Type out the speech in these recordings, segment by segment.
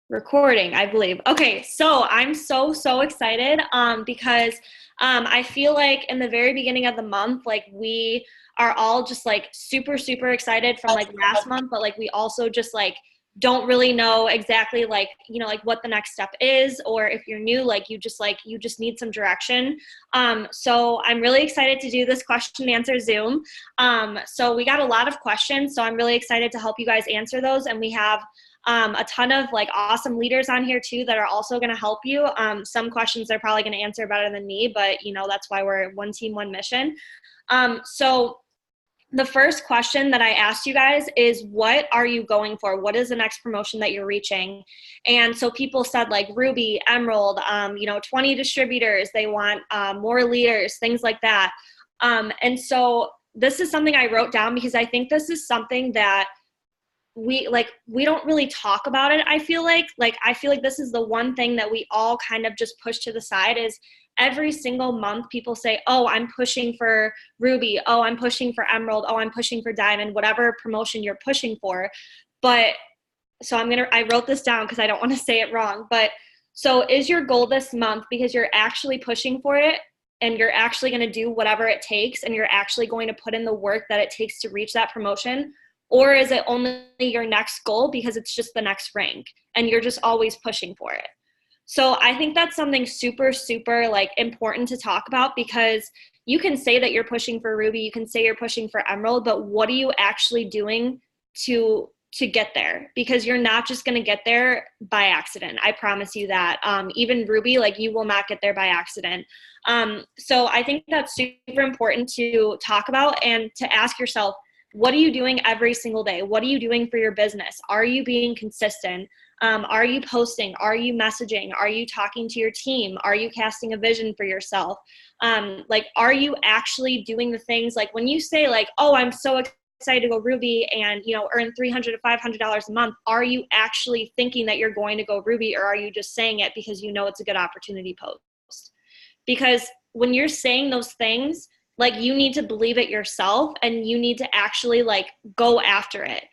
Recording, I believe. Okay, so I'm so excited because I feel like in the very beginning of the month, like we are all just like super excited from like last month, but like we also just like don't really know exactly like, like what the next step is, or if you're new, like you just need some direction. So I'm really excited to do this question and answer Zoom. So we got a lot of questions, so I'm really excited to help you guys answer those, and we have a ton of like awesome leaders on here too that are also going to help you. Some questions they're probably going to answer better than me, but that's why we're one team, one mission. So the first question that I asked you guys is, what are you going for? What is the next promotion that you're reaching? And so people said like Ruby, Emerald, 20 distributors, they want more leaders, things like that. And so this is something I wrote down because I think this is something that we don't really talk about it. I feel like this is the one thing that we all kind of just push to the side. Is every single month people say, oh, I'm pushing for Ruby, oh, I'm pushing for Emerald, oh, I'm pushing for Diamond, whatever promotion you're pushing for. But so I wrote this down because I don't want to say it wrong, but so is your goal this month because you're actually pushing for it and you're actually going to do whatever it takes and you're actually going to put in the work that it takes to reach that promotion? Or is it only your next goal because it's just the next rank and you're just always pushing for it? So I think that's something super like important to talk about, because you can say that you're pushing for Ruby, you can say you're pushing for Emerald, but what are you actually doing to get there? Because you're not just going to get there by accident. I promise you that. Even Ruby, like, you will not get there by accident. So I think that's super important to talk about and to ask yourself, what are you doing every single day? What are you doing for your business? Are you being consistent? Are you posting? Are you messaging? Are you talking to your team? Are you casting a vision for yourself? Are you actually doing the things, like when you say like, oh, I'm so excited to go Ruby and, earn $300 to $500 a month. Are you actually thinking that you're going to go Ruby, or are you just saying it because you know it's a good opportunity post? Because when you're saying those things, like, you need to believe it yourself and you need to actually like go after it.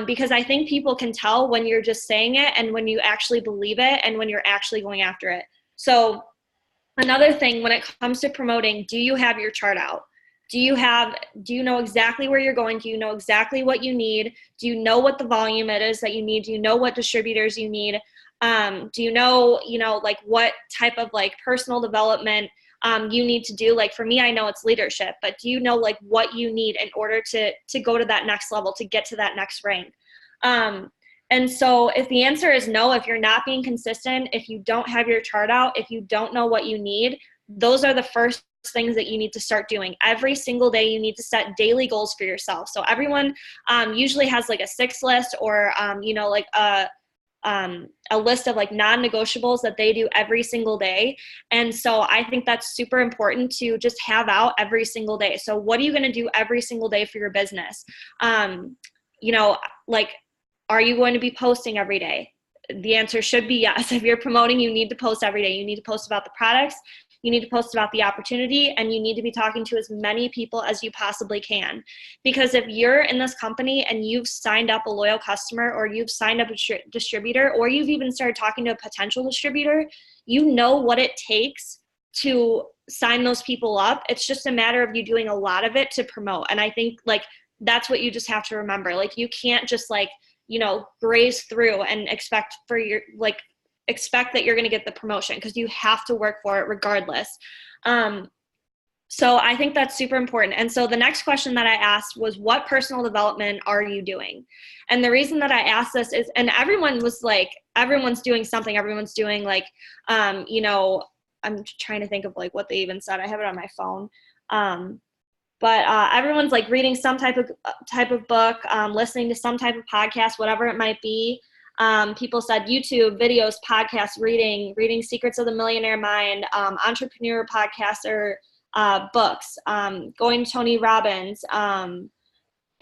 Because I think people can tell when you're just saying it and when you actually believe it and when you're actually going after it. So another thing, when it comes to promoting, do you have your chart out? Do you know exactly where you're going? Do you know exactly what you need? Do you know what the volume it is that you need? Do you know what distributors you need? Do you know, like what type of like personal development you need to do? Like for me, I know it's leadership, but do you know like what you need in order to go to that next level, to get to that next rank? And so if the answer is no, if you're not being consistent, if you don't have your chart out, if you don't know what you need, those are the first things that you need to start doing. Every single day, you need to set daily goals for yourself. So everyone usually has like a 6 list, or, like a list of like non-negotiables that they do every single day. And so I think that's super important to just have out every single day. So what are you going to do every single day for your business? Like, are you going to be posting every day? The answer should be yes. If you're promoting, you need to post every day. You need to post about the products, you need to post about the opportunity, and you need to be talking to as many people as you possibly can. Because if you're in this company and you've signed up a loyal customer, or you've signed up a distributor, or you've even started talking to a potential distributor, you know what it takes to sign those people up. It's just a matter of you doing a lot of it to promote. And I think like that's what you just have to remember. Like, you can't just like, graze through and expect that you're going to get the promotion, because you have to work for it regardless. So I think that's super important. And so the next question that I asked was, what personal development are you doing? And the reason that I asked this is, and everyone was like, everyone's doing something. Everyone's doing like, I'm trying to think of like what they even said. I have it on my phone. But everyone's like reading some type of book, listening to some type of podcast, whatever it might be. People said YouTube, videos, podcasts, reading Secrets of the Millionaire Mind, entrepreneur podcasts or books, going to Tony Robbins,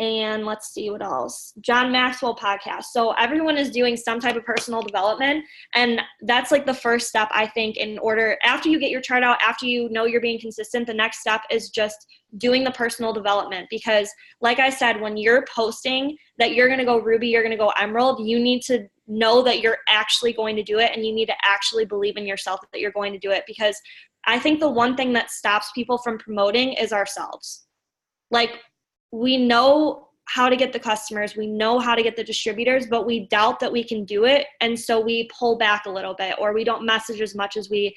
and let's see what else, John Maxwell podcast. So everyone is doing some type of personal development, and that's like the first step, I think, in order. After you get your chart out, after you know you're being consistent, the next step is just doing the personal development. Because like I said, when you're posting that you're going to go Ruby, you're going to go Emerald, you need to know that you're actually going to do it, and you need to actually believe in yourself that you're going to do it, because I think the one thing that stops people from promoting is ourselves. Like, we know how to get the customers, we know how to get the distributors, but we doubt that we can do it. And so we pull back a little bit, or we don't message as much as we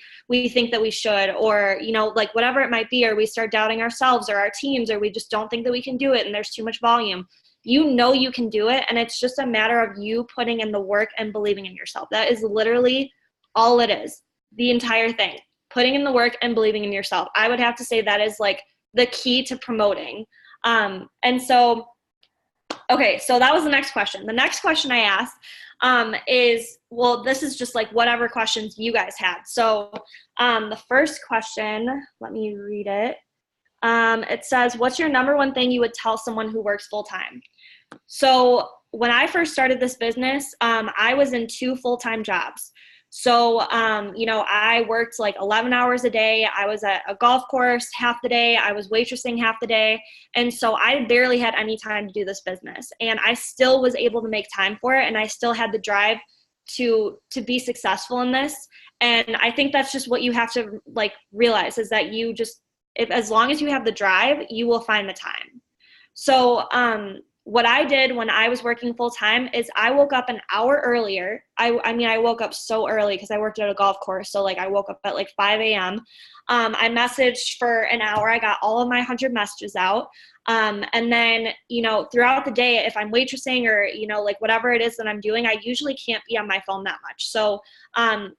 think that we should, or, you know, like whatever it might be, or we start doubting ourselves or our teams, or we just don't think that we can do it and there's too much volume. You know you can do it, and it's just a matter of you putting in the work and believing in yourself. That is literally all it is, the entire thing. Putting in the work and believing in yourself. I would have to say that is like the key to promoting. And so, okay, so that was the next question. The next question I asked is, well, this is just like whatever questions you guys had. So the first question, let me read it. It says, what's your number one thing you would tell someone who works full time? So when I first started this business, I was in 2 full-time jobs. So, you know, I worked like 11 hours a day. I was at a golf course half the day. I was waitressing half the day. And so I barely had any time to do this business. And I still was able to make time for it. And I still had the drive to be successful in this. And I think that's just what you have to like realize, is that you just, if, as long as you have the drive, you will find the time. So, what I did when I was working full time is I woke up an hour earlier. I mean, I woke up so early because I worked at a golf course. So like I woke up at like 5 a.m. I messaged for an hour. I got all of my 100 messages out. And then, you know, throughout the day, if I'm waitressing or, you know, like whatever it is that I'm doing, I usually can't be on my phone that much. So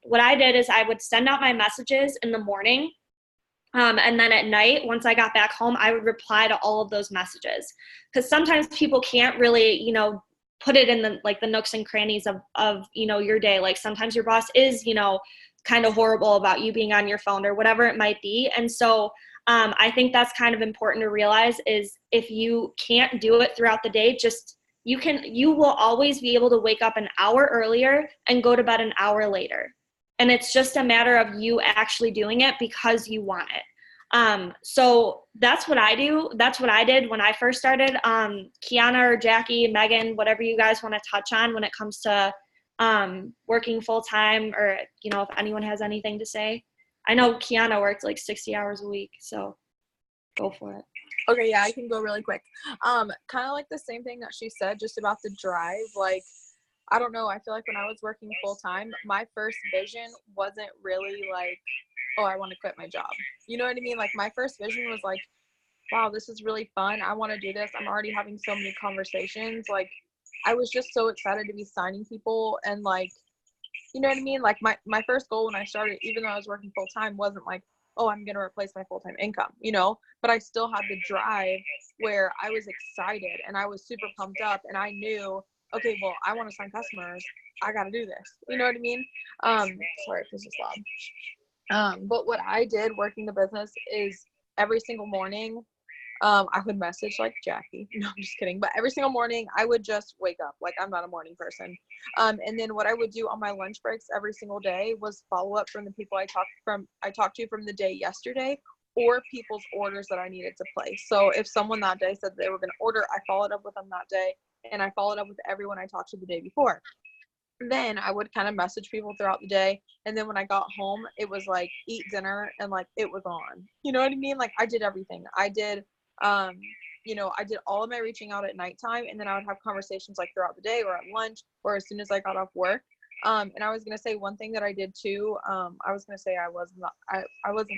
what I did is I would send out my messages in the morning. And then at night, once I got back home, I would reply to all of those messages, because sometimes people can't really, you know, put it in the, like the nooks and crannies of, you know, your day. Like sometimes your boss is, you know, kind of horrible about you being on your phone or whatever it might be. And so I think that's kind of important to realize, is if you can't do it throughout the day, just, you will always be able to wake up an hour earlier and go to bed an hour later. And it's just a matter of you actually doing it because you want it. So that's what I do. That's what I did when I first started. Kiana or Jackie, Megan, whatever you guys want to touch on when it comes to working full time, or, you know, if anyone has anything to say. I know Kiana worked like 60 hours a week, so go for it. Okay, yeah, I can go really quick. Kind of like the same thing that she said, just about the drive. Like, I don't know, I feel like when I was working full time, my first vision wasn't really like, oh, I want to quit my job. You know what I mean? Like, my first vision was like, wow, this is really fun. I want to do this. I'm already having so many conversations. Like, I was just so excited to be signing people, and like, you know what I mean? Like, my first goal when I started, even though I was working full time, wasn't like, oh, I'm going to replace my full-time income, you know, but I still had the drive where I was excited and I was super pumped up, and I knew, okay, well, I want to sign customers. I got to do this. You know what I mean? Sorry if this is loud. But what I did working the business is every single morning, I would message like Jackie. No, I'm just kidding. But every single morning I would just wake up. Like, I'm not a morning person. And then what I would do on my lunch breaks every single day was follow up from the people I talked to from the day yesterday, or people's orders that I needed to place. So if someone that day said they were going to order, I followed up with them that day, and I followed up with everyone I talked to the day before. Then I would kind of message people throughout the day. And then when I got home, it was like eat dinner and like it was on. You know what I mean? Like, I did everything. I did you know, I did all of my reaching out at nighttime, and then I would have conversations like throughout the day or at lunch or as soon as I got off work. And I was going to say one thing that I did too. I was going to say I wasn't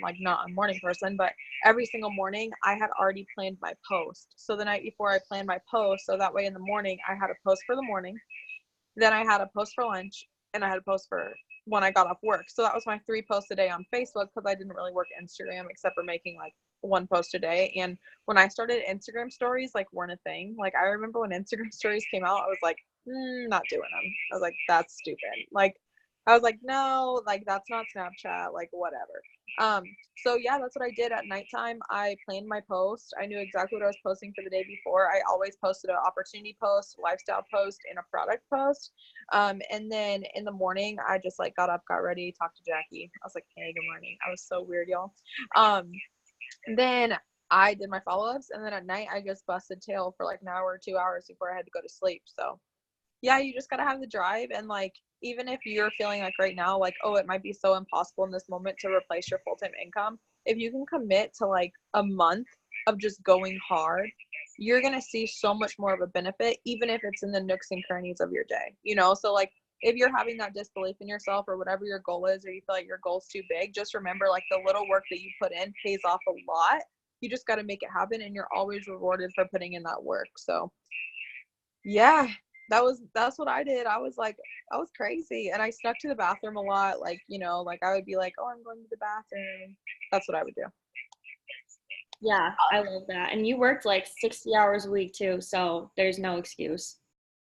like not a morning person, but every single morning I had already planned my post. So the night before I planned my post, so that way in the morning I had a post for the morning, then I had a post for lunch, and I had a post for when I got off work. So that was my 3 posts a day on Facebook, because I didn't really work Instagram except for making like 1 post a day. And when I started, Instagram stories like weren't a thing. Like, I remember when Instagram stories came out, I was like, not doing them. I was like, that's stupid. Like, I was like, no, like, that's not Snapchat, like, whatever. So yeah, that's what I did at nighttime. I planned my post. I knew exactly what I was posting for the day before. I always posted an opportunity post, lifestyle post, and a product post. And then in the morning, I just like got up, got ready, talked to Jackie. I was like, hey, good morning. I was so weird, y'all. Then I did my follow-ups, and then at night I just busted tail for like an hour or 2 hours before I had to go to sleep. So yeah, you just gotta have the drive. And like, even if you're feeling like right now, like, oh, it might be so impossible in this moment to replace your full-time income, if you can commit to like a month of just going hard, you're gonna see so much more of a benefit, even if it's in the nooks and crannies of your day, you know? So like, if you're having that disbelief in yourself or whatever your goal is, or you feel like your goal's too big, just remember like the little work that you put in pays off a lot. You just got to make it happen, and you're always rewarded for putting in that work. So yeah, that's what I did. I was like, I was crazy, and I stuck to the bathroom a lot. Like, you know, like I would be like, oh, I'm going to the bathroom. That's what I would do. Yeah, I love that. And you worked like 60 hours a week too, so there's no excuse.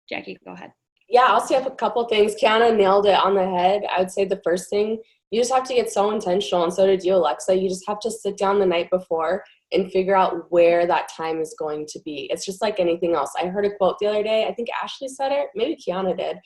Jackie, go ahead. Yeah, I'll say a couple things. Kiana nailed it on the head. I would say the first thing, you just have to get so intentional, and so did you, Alexa. You just have to sit down the night before and figure out where that time is going to be. It's just like anything else. I heard a quote the other day. I think Ashley said it. Maybe Kiana did.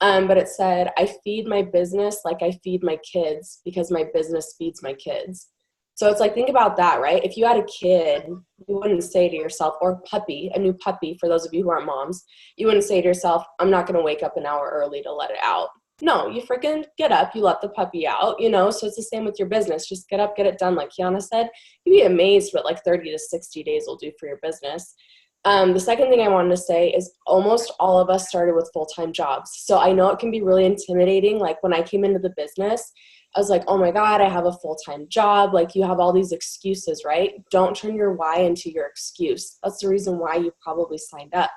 But it said, I feed my business like I feed my kids because my business feeds my kids. So it's like, think about that, right? If you had a kid, you wouldn't say to yourself, or puppy, a new puppy, for those of you who aren't moms, you wouldn't say to yourself, I'm not going to wake up an hour early to let it out. No, you freaking get up, you let the puppy out, you know? So it's the same with your business. Just get up, get it done. Like Kiana said, you'd be amazed what like 30 to 60 days will do for your business. The second thing I wanted to say is almost all of us started with full-time jobs. So I know it can be really intimidating. Like when I came into the business, I was like, oh my God, I have a full-time job. Like you have all these excuses, right? Don't turn your why into your excuse. That's the reason why you probably signed up.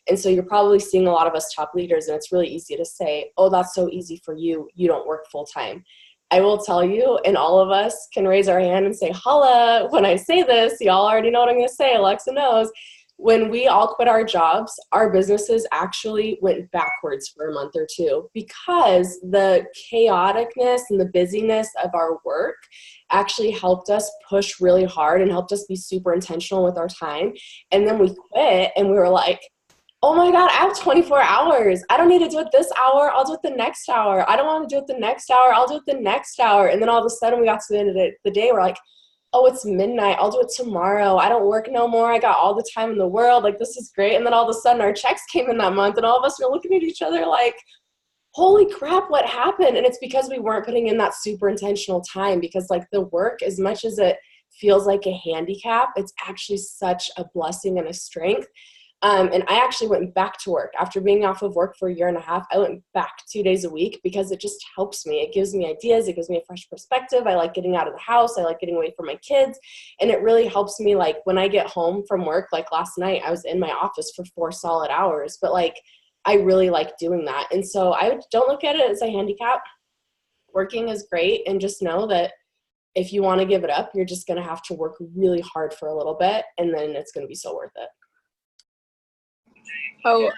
And so you're probably seeing a lot of us top leaders, and it's really easy to say, oh, that's so easy for you. You don't work full-time. I will tell you, and all of us can raise our hand and say, holla, when I say this, y'all already know what I'm going to say. Alexa knows. When we all quit our jobs, our businesses actually went backwards for a month or two because the chaoticness and the busyness of our work actually helped us push really hard and helped us be super intentional with our time. And then we quit and we were like, oh my God, I have 24 hours. I don't need to do it this hour. I'll do it the next hour. I don't want to do it the next hour. I'll do it the next hour. And then all of a sudden we got to the end of the day, we're like, oh, it's midnight. I'll do it tomorrow. I don't work no more. I got all the time in the world. Like, this is great. And then all of a sudden our checks came in that month and all of us were looking at each other like, holy crap, what happened? And it's because we weren't putting in that super intentional time, because like the work, as much as it feels like a handicap, it's actually such a blessing and a strength. And I actually went back to work after being off of work for a year and a half. I went back 2 days a week because it just helps me. It gives me ideas. It gives me a fresh perspective. I like getting out of the house. I like getting away from my kids. And it really helps me. Like when I get home from work, like last night, I was in my office for 4 solid hours, but like, I really like doing that. And so I don't look at it as a handicap. Working is great. And just know that if you want to give it up, you're just going to have to work really hard for a little bit. And then it's going to be so worth it. Oh,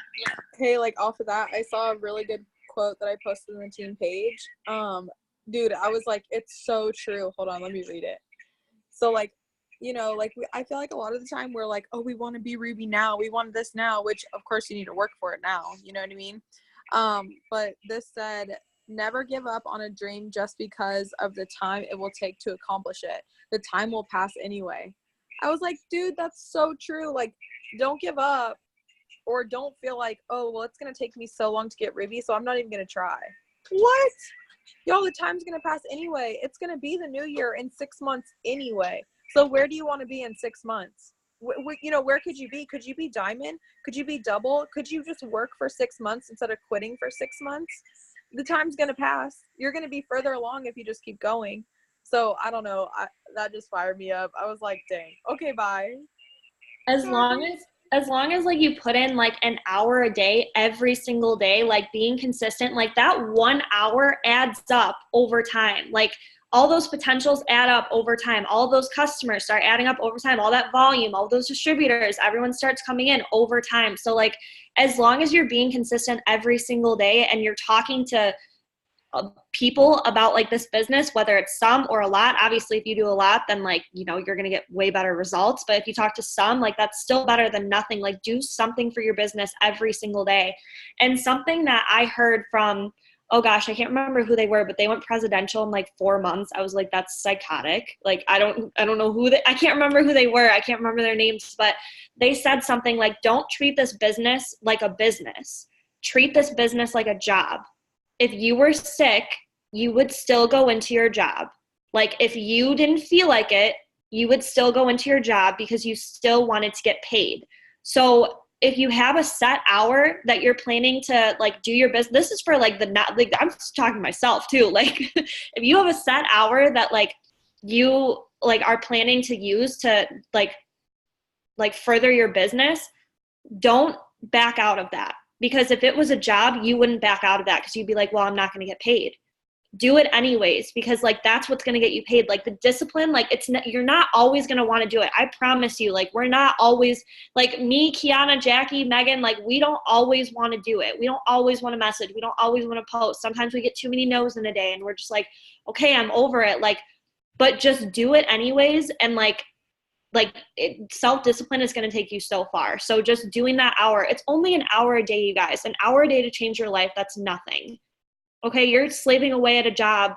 hey, like off of that, I saw a really good quote that I posted on the team page. Dude, I was like, it's so true. Hold on, let me read it. So like, you know, like I feel like a lot of the time we're like, oh, we want to be Ruby now. We want this now, which of course you need to work for it now. You know what I mean? But this said, never give up on a dream just because of the time it will take to accomplish it. The time will pass anyway. I was like, dude, that's so true. Like, don't give up. Or don't feel like, oh, well, it's going to take me so long to get Ruby, so I'm not even going to try. What? Y'all, the time's going to pass anyway. It's going to be the new year in 6 months anyway. So where do you want to be in 6 months? You know, where could you be? Could you be diamond? Could you be double? Could you just work for 6 months instead of quitting for 6 months? The time's going to pass. You're going to be further along if you just keep going. So I don't know. That just fired me up. I was like, dang. Okay, bye. As long as like you put in like an hour a day, every single day, like being consistent, like that 1 hour adds up over time. Like all those potentials add up over time. All those customers start adding up over time. All that volume, all those distributors, everyone starts coming in over time. So like, as long as you're being consistent every single day and you're talking to people about like this business, whether it's some or a lot, obviously if you do a lot, then like, you know, you're going to get way better results. But if you talk to some, like that's still better than nothing. Like do something for your business every single day. And something that I heard from, oh gosh, I can't remember who they were, but they went presidential in like 4 months. I was like, that's psychotic. Like, I don't know I can't remember who they were. I can't remember their names, but they said something like, don't treat this business like a business. treat this business like a job. If you were sick, you would still go into your job. Like if you didn't feel like it, you would still go into your job because you still wanted to get paid. So if you have a set hour that you're planning to like do your business, this is for like like I'm just talking to myself too. Like if you have a set hour that like you like are planning to use to like further your business, don't back out of that. Because if it was a job, you wouldn't back out of that because you'd be like, well, I'm not going to get paid. Do it anyways, because like that's what's going to get you paid. Like the discipline, like you're not always going to want to do it. I promise you, like we're not always like me, Kiana, Jackie, Megan, like we don't always want to do it. We don't always want to message. We don't always want to post. Sometimes we get too many no's in a day and we're just like, okay, I'm over it. Like, but just do it anyways. And self-discipline is going to take you so far. So just doing that hour, it's only an hour a day, you guys, an hour a day to change your life. That's nothing. Okay, you're slaving away at a job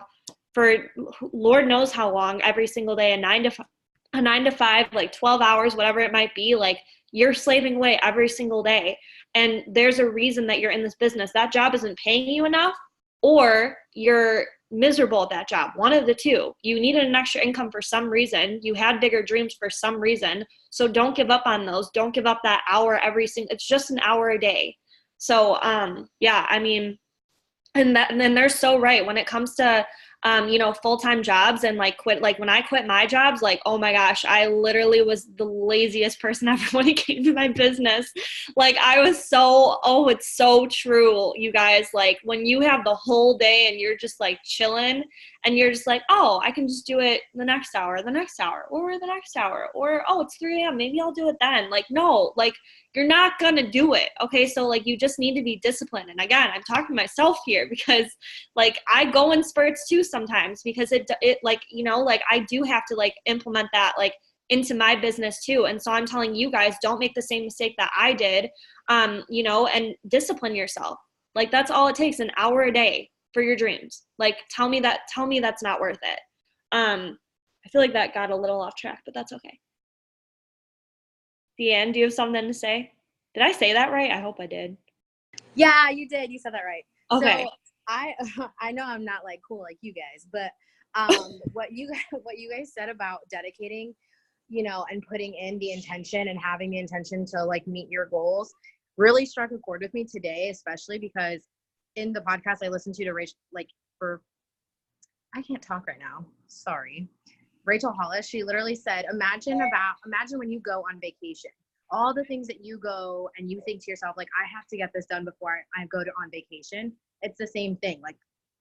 for Lord knows how long every single day, a 9 to 5, like 12 hours, whatever it might be, like you're slaving away every single day. And there's a reason that you're in this business. That job isn't paying you enough, or you're miserable at that job. One of the two. You needed an extra income for some reason. You had bigger dreams for some reason. So don't give up on those. Don't give up that hour it's just an hour a day. So yeah, I mean, and then they're so right when it comes to full-time jobs and like when I quit my jobs, like, oh my gosh, I literally was the laziest person ever when it came to my business. Like I was it's so true, you guys. Like when you have the whole day and you're just like chilling and you're just like, oh, I can just do it the next hour, or the next hour, or oh, it's 3 a.m. Maybe I'll do it then. Like, no, like you're not going to do it. Okay. So like, you just need to be disciplined. And again, I'm talking to myself here because like I go in spurts too sometimes because it like, like I do have to like implement that like into my business too. And so I'm telling you guys, don't make the same mistake that I did, and discipline yourself. Like that's all it takes, an hour a day for your dreams. Like tell me that's not worth it. I feel like that got a little off track, but that's okay. Deanne, do you have something to say? Did I say that right? I hope I did. Yeah, you did. You said that right. Okay. So I know I'm not like cool like you guys, but what you guys said about dedicating, and putting in the intention and having the intention to like meet your goals really struck a chord with me today, especially because in the podcast I listened to Rachel, I can't talk right now. Sorry. Rachel Hollis, she literally said, imagine when you go on vacation, all the things that you go and you think to yourself, like, I have to get this done before I go on vacation. It's the same thing. Like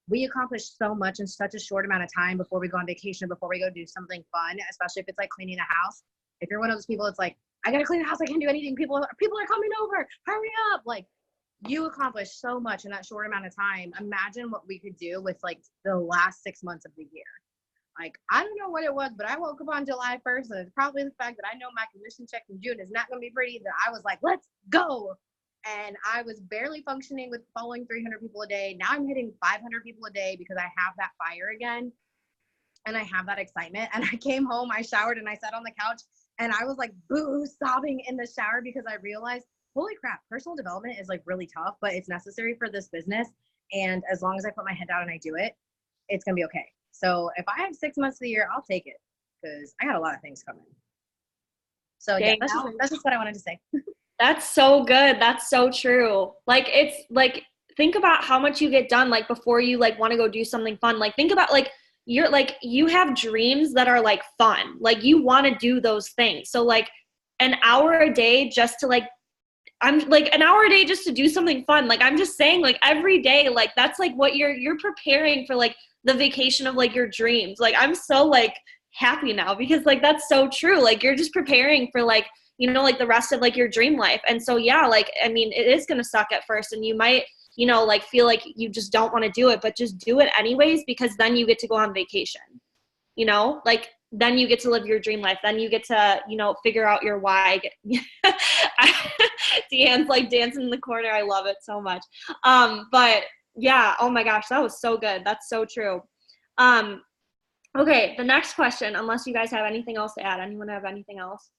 we accomplish so much in such a short amount of time before we go on vacation, before we go do something fun, especially if it's like cleaning the house. If you're one of those people, it's like, I got to clean the house. I can't do anything. People are coming over. Hurry up. Like you accomplish so much in that short amount of time. Imagine what we could do with like the last 6 months of the year. Like, I don't know what it was, but I woke up on July 1st, and it's probably the fact that I know my commission check in June is not going to be pretty, that I was like, let's go. And I was barely functioning with following 300 people a day. Now I'm hitting 500 people a day because I have that fire again, and I have that excitement. And I came home, I showered, and I sat on the couch, and I was like, boo, sobbing in the shower because I realized, holy crap, personal development is like really tough, but it's necessary for this business. And as long as I put my head down and I do it, it's going to be okay. So if I have 6 months of the year, I'll take it because I got a lot of things coming. So yeah, that's just what I wanted to say. That's so good. That's so true. Like, it's like, think about how much you get done, like before you like want to go do something fun. Like think about like, you're like, you have dreams that are like fun. Like you want to do those things. So like an hour a day just to like, I'm like an hour a day just to do something fun. Like, I'm just saying like every day, like that's like what you're preparing for like the vacation of like your dreams. Like I'm so like happy now because like that's so true. Like you're just preparing for like, like the rest of like your dream life. And so yeah, like I mean it is gonna suck at first and you might like feel like you just don't want to do it, but just do it anyways because then you get to go on vacation. Like then you get to live your dream life. Then you get to figure out your why. Deanne's like dancing in the corner. I love it so much. But yeah, oh my gosh, that was so good. That's so true. Okay, the next question, unless you guys have anything else to add. Anyone have anything else?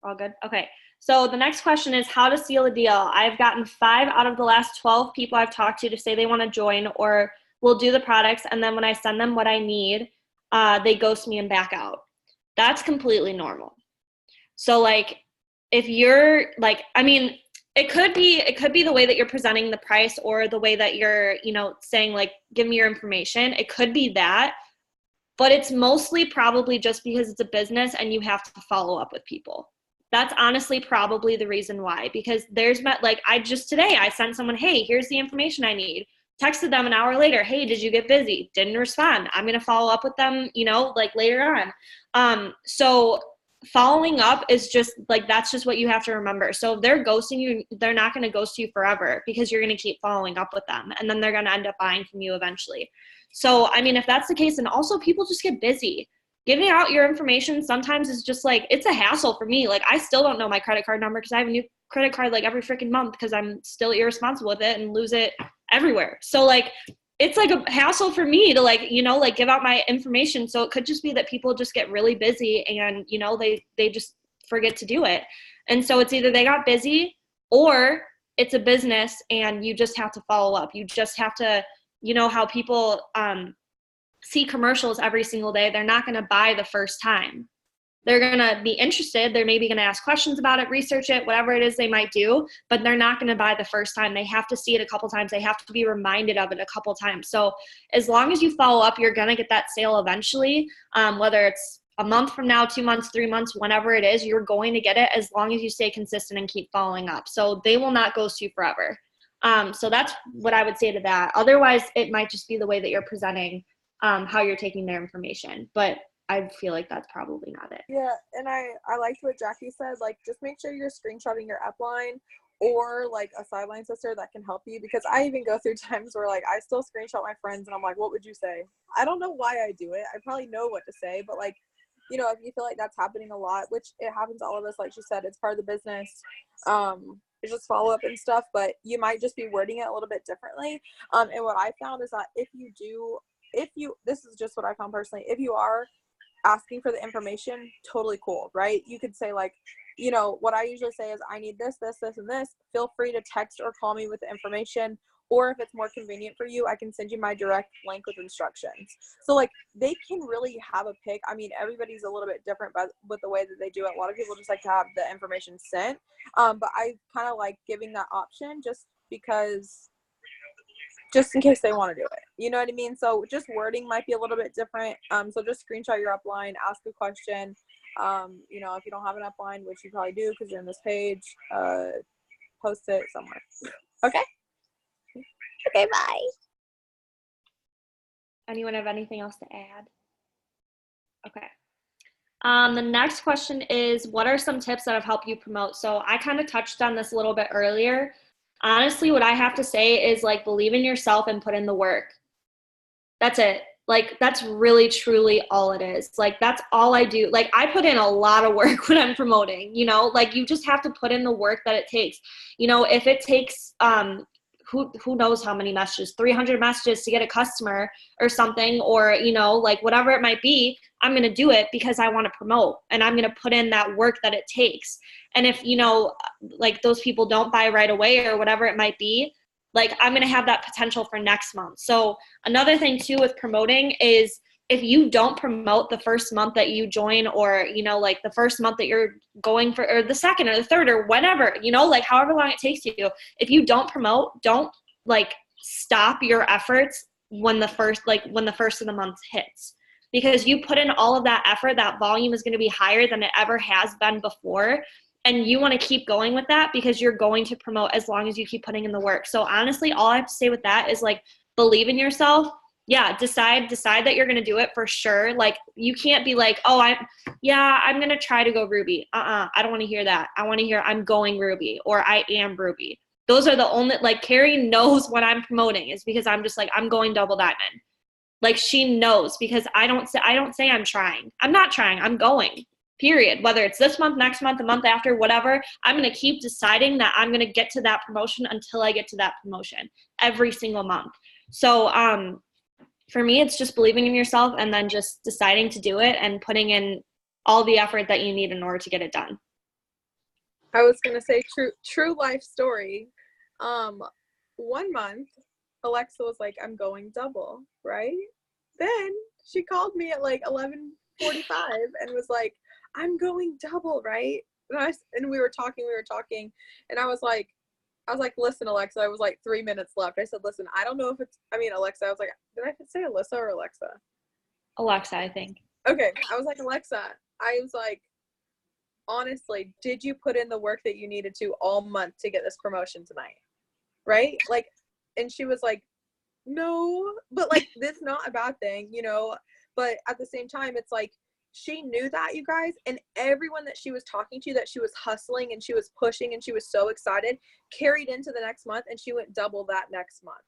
All good? Okay. So the next question is how to seal a deal. I've gotten 5 out of the last 12 people I've talked to say they want to join or will do the products. And then when I send them what I need, they ghost me and back out. That's completely normal. So like, if you're like, I mean, it could be the way that you're presenting the price or the way that you're, saying like, give me your information. It could be that, but it's mostly probably just because it's a business and you have to follow up with people. That's honestly probably the reason why, because today I sent someone, hey, here's the information I need. Texted them an hour later, hey, did you get busy? Didn't respond. I'm going to follow up with them, later on. So following up is just like, that's just what you have to remember. So if they're ghosting you, they're not going to ghost you forever because you're going to keep following up with them. And then they're going to end up buying from you eventually. So, I mean, if that's the case, and also people just get busy. Giving out your information sometimes is just like, it's a hassle for me. Like, I still don't know my credit card number because I have a new credit card like every freaking month because I'm still irresponsible with it and lose it everywhere. So like, it's like a hassle for me to give out my information. So it could just be that people just get really busy and, they just forget to do it. And so it's either they got busy or it's a business and you just have to follow up. You just have to, how people see commercials every single day. They're not going to buy the first time. They're going to be interested. They're maybe going to ask questions about it, research it, whatever it is they might do, but they're not going to buy the first time. They have to see it a couple times. They have to be reminded of it a couple times. So as long as you follow up, you're going to get that sale eventually, whether it's a month from now, 2 months, 3 months, whenever it is, you're going to get it as long as you stay consistent and keep following up. So they will not ghost you forever. So that's what I would say to that. Otherwise, it might just be the way that you're presenting how you're taking their information. But I feel like that's probably not it. Yeah, and I liked what Jackie said. Like, just make sure you're screenshotting your upline or like a sideline sister that can help you, because I even go through times where like I still screenshot my friends and I'm like, what would you say? I don't know why I do it. I probably know what to say, but like, if you feel like that's happening a lot, which it happens to all of us, like she said, it's part of the business. It's just follow up and stuff, but you might just be wording it a little bit differently. And what I found is that this is just what I found personally, if you are asking for the information, totally cool, right? You could say like, what I usually say is I need this, this, this, and this. Feel free to text or call me with the information. Or if it's more convenient for you, I can send you my direct link with instructions. So like they can really have a pick. I mean, everybody's a little bit different with the way that they do it. A lot of people just like to have the information sent. But I kind of like giving that option just in case they want to do it. You know what I mean? So just wording might be a little bit different. So just screenshot your upline, ask a question. If you don't have an upline, which you probably do because you're in this page, post it somewhere. Okay? Okay, bye. Anyone have anything else to add? Okay. The next question is, what are some tips that have helped you promote? So I kind of touched on this a little bit earlier. Honestly, what I have to say is like, believe in yourself and put in the work. That's it. Like, that's really, truly all it is. Like, that's all I do. Like, I put in a lot of work when I'm promoting, like you just have to put in the work that it takes. If it takes, who knows how many messages, 300 messages to get a customer or something, or, like whatever it might be, I'm going to do it because I want to promote and I'm going to put in that work that it takes. And if, like those people don't buy right away or whatever it might be, like I'm going to have that potential for next month. So another thing too with promoting is if you don't promote the first month that you join, or, like the first month that you're going for, or the second or the third or whatever, like however long it takes you, if you don't promote, don't like stop your efforts when the first of the month hits, because you put in all of that effort, that volume is going to be higher than it ever has been before. And you want to keep going with that because you're going to promote as long as you keep putting in the work. So honestly, all I have to say with that is like, believe in yourself. Yeah, decide that you're going to do it for sure. Like, you can't be like, oh, I'm going to try to go Ruby. I don't want to hear that. I want to hear I'm going Ruby or I am Ruby. Those are the only, like, Carrie knows what I'm promoting is because I'm just like, I'm going double diamond. Like, she knows because I don't say I'm trying. I'm not trying. I'm going, period. Whether it's this month, next month, the month after, whatever, I'm going to keep deciding that I'm going to get to that promotion until I get to that promotion every single month. So, for me, it's just believing in yourself and then just deciding to do it and putting in all the effort that you need in order to get it done. I was gonna say true life story. 1 month, Alexa was like, "I'm going double," right? Then she called me at like 11:45 and was like, "I'm going double," right? And we were talking, and I was like, "Listen, Alexa," I was like 3 minutes left. I said, "Listen, I don't know if it's, I mean, Alexa," I was like, did I say Alyssa or Alexa? Alexa, I think. Okay. I was like, "Alexa," I was like, honestly, did you put in the work that you needed to all month to get this promotion tonight? Right? Like, and she was like, no, but like, this is not a bad thing, you know, but at the same time, it's like, she knew that, you guys, and everyone that she was talking to, that she was hustling and she was pushing and she was so excited, carried into the next month, and she went double that next month.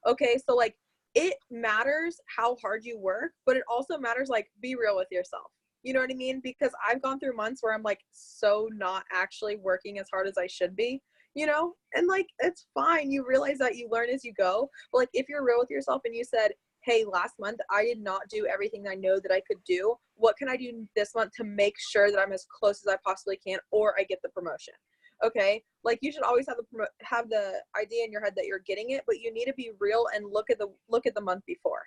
Okay. So like, it matters how hard you work, but it also matters, like, be real with yourself. You know what I mean? Because I've gone through months where I'm like so not actually working as hard as I should be, you know? And like, it's fine. You realize that, you learn as you go. But like, if you're real with yourself and you said, "Hey, last month I did not do everything I know that I could do. What can I do this month to make sure that I'm as close as I possibly can, or I get the promotion?" Okay. Like, you should always have the idea in your head that you're getting it, but you need to be real and look at the month before.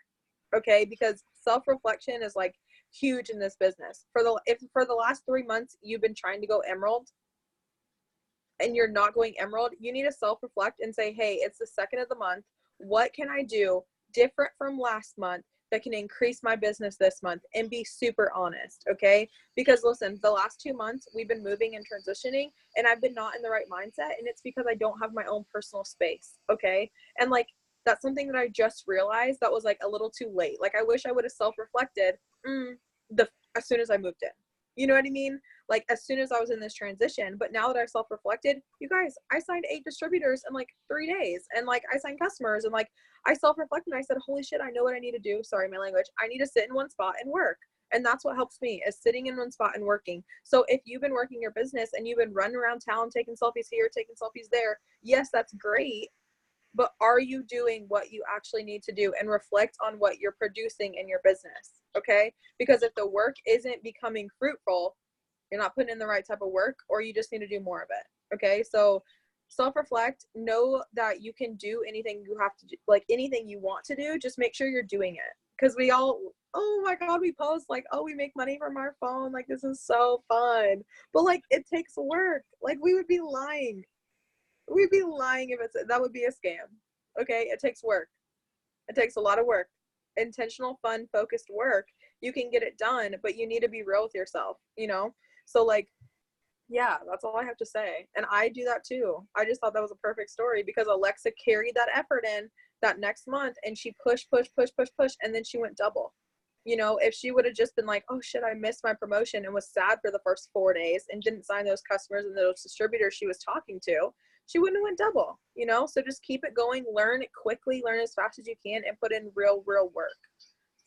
Okay. Because self-reflection is like huge in this business. If for the last 3 months you've been trying to go emerald and you're not going emerald, you need to self-reflect and say, "Hey, it's the second of the month. What can I do different from last month that can increase my business this month?" And be super honest. Okay. Because listen, the last 2 months we've been moving and transitioning, and I've been not in the right mindset, and it's because I don't have my own personal space. Okay. And like, that's something that I just realized that was like a little too late. Like, I wish I would have self-reflected as soon as I moved in. You know what I mean? Like, as soon as I was in this transition. But now that I've self-reflected, you guys, I signed 8 distributors in like 3 days, and like, I signed customers, and like, I self-reflected and I said, "Holy shit, I know what I need to do." Sorry, my language. I need to sit in one spot and work. And that's what helps me, is sitting in one spot and working. So if you've been working your business and you've been running around town taking selfies here, taking selfies there, yes, that's great. But are you doing what you actually need to do, and reflect on what you're producing in your business? Okay. Because if the work isn't becoming fruitful, you're not putting in the right type of work, or you just need to do more of it. Okay. So self-reflect, know that you can do anything you have to do, like anything you want to do, just make sure you're doing it. Because we all, oh my God, we post like, "Oh, we make money from our phone. Like, this is so fun." But like, it takes work. Like, we would be lying. We'd be lying if that would be a scam. Okay. It takes work. It takes a lot of work. Intentional, fun, focused work. You can get it done, but you need to be real with yourself, you know? So like, yeah, that's all I have to say. And I do that too. I just thought that was a perfect story, because Alexa carried that effort in that next month, and she pushed, and then she went double. You know, if she would have just been like, "Oh shit, I missed my promotion," and was sad for the first 4 days and didn't sign those customers and those distributors she was talking to, she wouldn't have went double, you know? So just keep it going, learn it quickly, learn as fast as you can, and put in real work.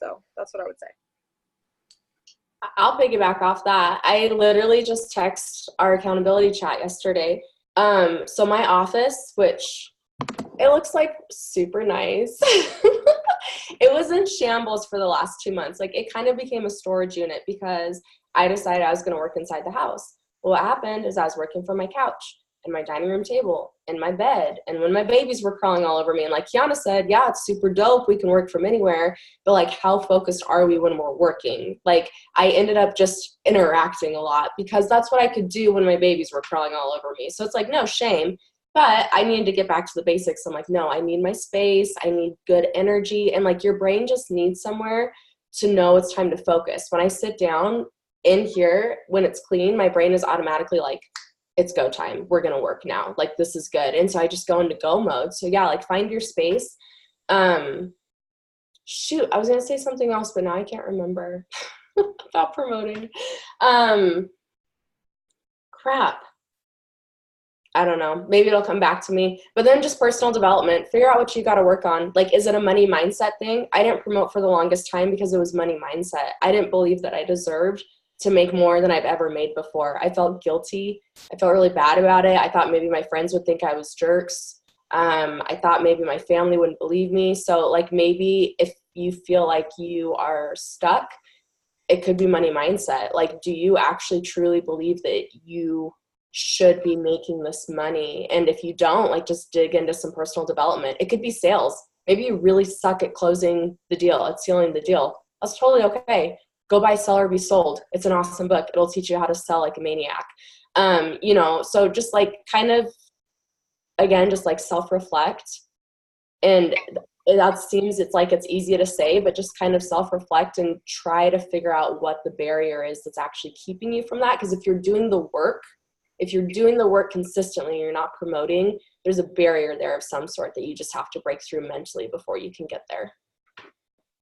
So that's what I would say. I'll piggyback off that. I literally just texted our accountability chat yesterday. So my office, which it looks like super nice, it was in shambles for the last 2 months. Like, it kind of became a storage unit because I decided I was going to work inside the house. Well, what happened is I was working from my couch and my dining room table and my bed. And when my babies were crawling all over me, and like Kiana said, yeah, it's super dope. We can work from anywhere. But like, how focused are we when we're working? Like, I ended up just interacting a lot because that's what I could do when my babies were crawling all over me. So it's like, no shame. But I needed to get back to the basics. I'm like, no, I need my space. I need good energy. And like, your brain just needs somewhere to know it's time to focus. When I sit down in here, when it's clean, my brain is automatically like, it's go time. We're going to work now. Like, this is good. And so I just go into go mode. So yeah, like, find your space. Shoot, I was going to say something else, but now I can't remember about promoting. Crap. I don't know. Maybe it'll come back to me. But then just personal development. Figure out what you got to work on. Like, is it a money mindset thing? I didn't promote for the longest time because it was money mindset. I didn't believe that I deserved to make more than I've ever made before. I felt guilty. I felt really bad about it. I thought maybe my friends would think I was jerks. I thought maybe my family wouldn't believe me. So like, maybe if you feel like you are stuck, it could be money mindset. Like, do you actually truly believe that you should be making this money. And if you don't, like, just dig into some personal development. It could be sales. Maybe you really suck at closing the deal, at sealing the deal. That's totally okay. Go buy Sell or Be Sold. It's an awesome book. It'll teach you how to sell like a maniac. So just like kind of, again, just like self-reflect. And that seems, it's like it's easy to say, but just kind of self-reflect and try to figure out what the barrier is that's actually keeping you from that. Because if you're doing the work consistently, you're not promoting, there's a barrier there of some sort that you just have to break through mentally before you can get there.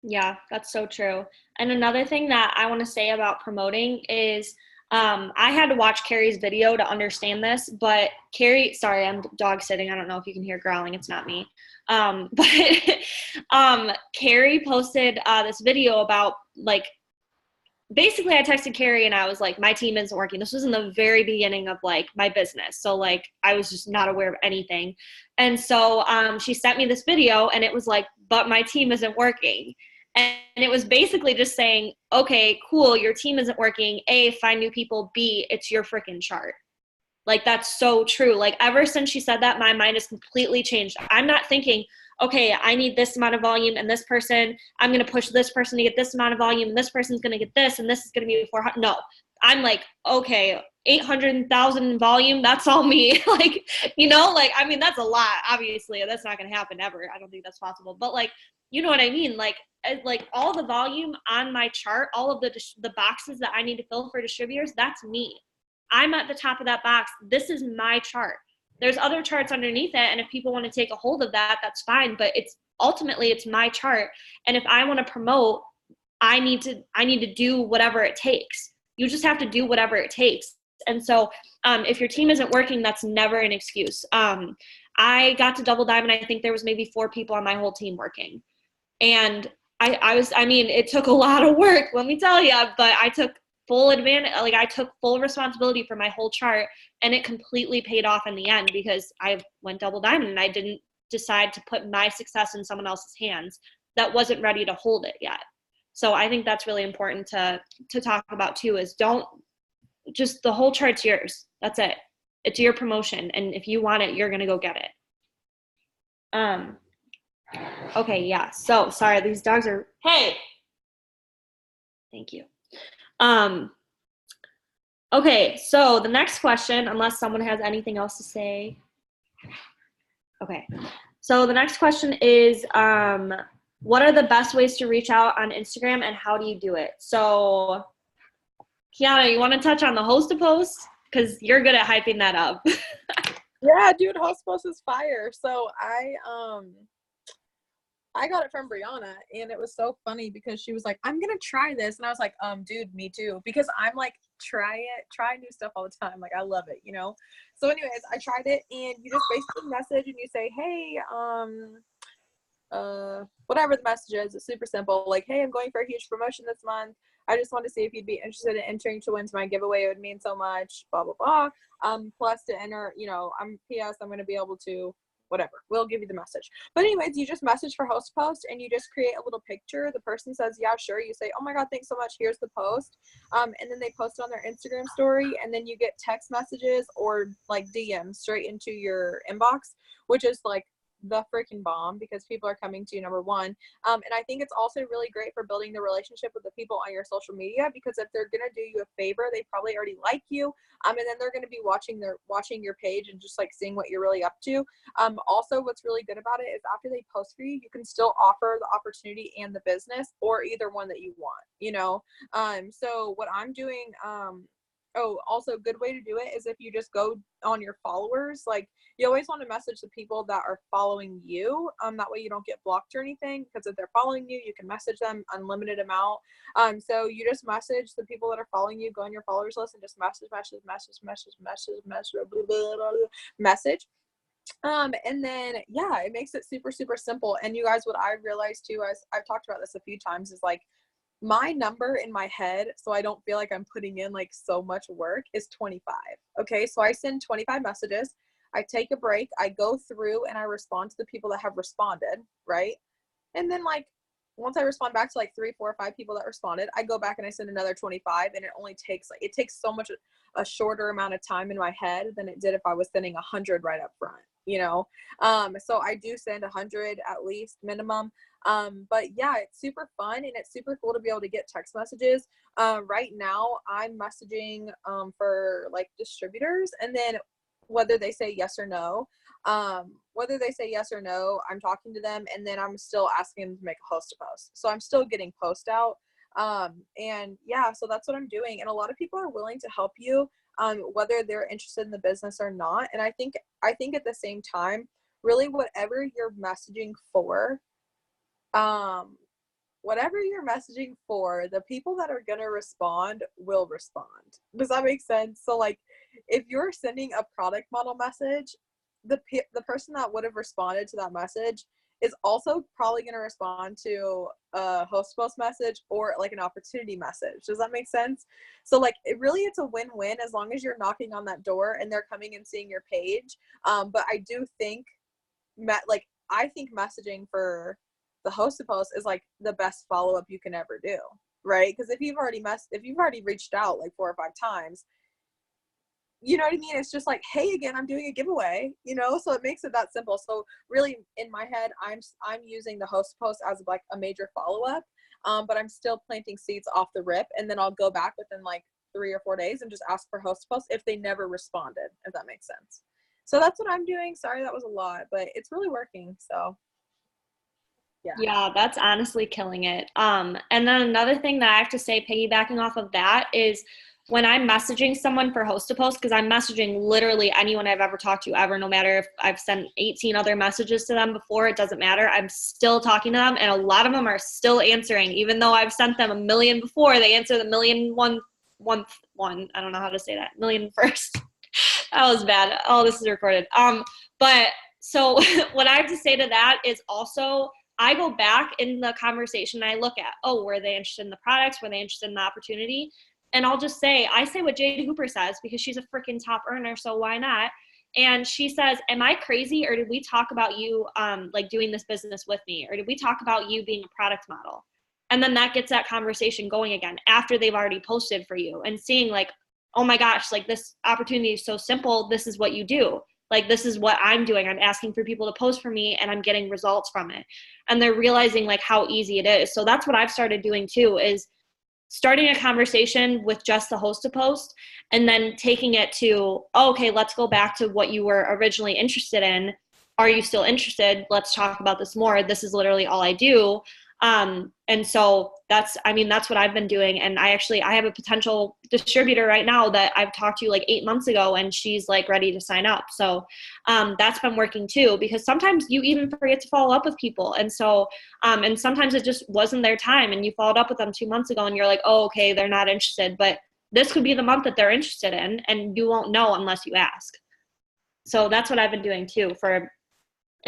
Yeah, that's so true. And another thing that I want to say about promoting is I had to watch Carrie's video to understand this, but Carrie, sorry, I'm dog sitting. I don't know if you can hear growling. It's not me. Carrie posted this video about, like, basically I texted Carrie and I was like, my team isn't working. This was in the very beginning of like my business. So like, I was just not aware of anything. And so she sent me this video and it was like, but my team isn't working. And it was basically just saying, okay, cool, your team isn't working. A, find new people. B, it's your freaking chart. Like, that's so true. Like, ever since she said that, my mind has completely changed. I'm not thinking, okay, I need this amount of volume and this person, I'm going to push this person to get this amount of volume and this person's going to get this and this is going to be 400. No, I'm like, okay, 800,000 volume, that's all me. Like, I mean, that's a lot. Obviously, that's not going to happen ever. I don't think that's possible. But like, you know what I mean? Like all the volume on my chart, all of the boxes that I need to fill for distributors, that's me. I'm at the top of that box. This is my chart. There's other charts underneath it. And if people want to take a hold of that, that's fine. But ultimately it's my chart. And if I want to promote, I need to do whatever it takes. You just have to do whatever it takes. And so if your team isn't working, that's never an excuse. I got to Double Diamond. I think there was maybe 4 people on my whole team working. And it took a lot of work, let me tell you, but I took full advantage. Like, I took full responsibility for my whole chart, and it completely paid off in the end because I went Double Diamond and I didn't decide to put my success in someone else's hands that wasn't ready to hold it yet. So I think that's really important to talk about too, is don't just, the whole chart's yours. That's it. It's your promotion. And if you want it, you're going to go get it. Okay. Yeah. So sorry, these dogs are, hey, thank you. Okay. So the next question, unless someone has anything else to say. Okay. So the next question is, what are the best ways to reach out on Instagram and how do you do it? So Kiana, you want to touch on the host to post? Because you're good at hyping that up. Yeah, dude, host post is fire. So I got it from Brianna, and it was so funny because she was like, I'm gonna try this, and I was like, dude, me too, because I'm like, try new stuff all the time. Like, I love it, So anyways, I tried it, and you just basically message and you say, hey, whatever the message is, it's super simple. Like, hey, I'm going for a huge promotion this month. I just want to see if you'd be interested in entering to win my giveaway. It would mean so much, blah, blah, blah. Plus to enter, I'm going to be able to, whatever, we'll give you the message. But anyways, you just message for host post and you just create a little picture. The person says, yeah, sure. You say, oh my God, thanks so much. Here's the post. And then they post it on their Instagram story, and then you get text messages or like DMs straight into your inbox, which is like the freaking bomb because people are coming to you, number one. And I think it's also really great for building the relationship with the people on your social media, because if they're going to do you a favor, they probably already like you. And then they're going to be watching your page and just like seeing what you're really up to. Also, what's really good about it is after they post for you, you can still offer the opportunity and the business, or either one that you want, so what I'm doing, also a good way to do it is if you just go on your followers. Like, you always want to message the people that are following you. That way you don't get blocked or anything, because if they're following you, you can message them unlimited amount. So you just message the people that are following you, go on your followers list and just message. And then, yeah, it makes it super, super simple. And you guys, what I realized too, as I've talked about this a few times, is like, my number in my head, so I don't feel like I'm putting in like so much work, is 25. Okay, so I send 25 messages. I take a break. I go through and I respond to the people that have responded, right? And then like once I respond back to like 3, 4, or 5 people that responded, I go back and I send another 25, and it only takes so much a shorter amount of time in my head than it did if I was sending 100 right up front, you know? So I do send 100 at least minimum. But yeah, it's super fun and it's super cool to be able to get text messages. Right now I'm messaging for like distributors, and then whether they say yes or no, I'm talking to them, and then I'm still asking them to make a host to post. So I'm still getting post out. And yeah, so that's what I'm doing. And a lot of people are willing to help you, whether they're interested in the business or not. And I think at the same time, really whatever you're messaging for, the people that are going to respond will respond. Does that make sense? So like, if you're sending a product model message, the person that would have responded to that message is also probably going to respond to a host post message or like an opportunity message. Does that make sense? So like, it's a win-win as long as you're knocking on that door and they're coming and seeing your page. But I do think I think messaging for the host to post is like the best follow-up you can ever do, right? Because if you've already reached out like 4 or 5 times, you know what I mean? It's just like, hey, again, I'm doing a giveaway, you know? So it makes it that simple. So really in my head, I'm using the host post as like a major follow-up, but I'm still planting seeds off the rip. And then I'll go back within like 3 or 4 days and just ask for host posts if they never responded, if that makes sense. So that's what I'm doing. Sorry, that was a lot, but it's really working. So yeah, that's honestly killing it. And then another thing that I have to say, piggybacking off of that, is when I'm messaging someone for host to post, because I'm messaging literally anyone I've ever talked to ever, no matter if I've sent 18 other messages to them before, it doesn't matter. I'm still talking to them, and a lot of them are still answering. Even though I've sent them 1 million before, they answer the million one. I don't know how to say that. Million first. That was bad. Oh, this is recorded. But so what I have to say to that is also, I go back in the conversation and I look at, were they interested in the products? Were they interested in the opportunity? And I'll just say, I say what Jade Hooper says, because she's a freaking top earner, so why not? And she says, am I crazy, or did we talk about you like doing this business with me? Or did we talk about you being a product model? And then that gets that conversation going again after they've already posted for you and seeing like, oh my gosh, like this opportunity is so simple. This is what you do. Like, this is what I'm doing. I'm asking for people to post for me and I'm getting results from it. And they're realizing like how easy it is. So that's what I've started doing too, is starting a conversation with just the host to post and then taking it to, okay, let's go back to what you were originally interested in. Are you still interested? Let's talk about this more. This is literally all I do. And so that's what I've been doing. And I have a potential distributor right now that I've talked to like 8 months ago, and she's like ready to sign up. So, that's been working too, because sometimes you even forget to follow up with people. And so, and sometimes it just wasn't their time, and you followed up with them 2 months ago and you're like, oh, okay, they're not interested, but this could be the month that they're interested in, and you won't know unless you ask. So that's what I've been doing too for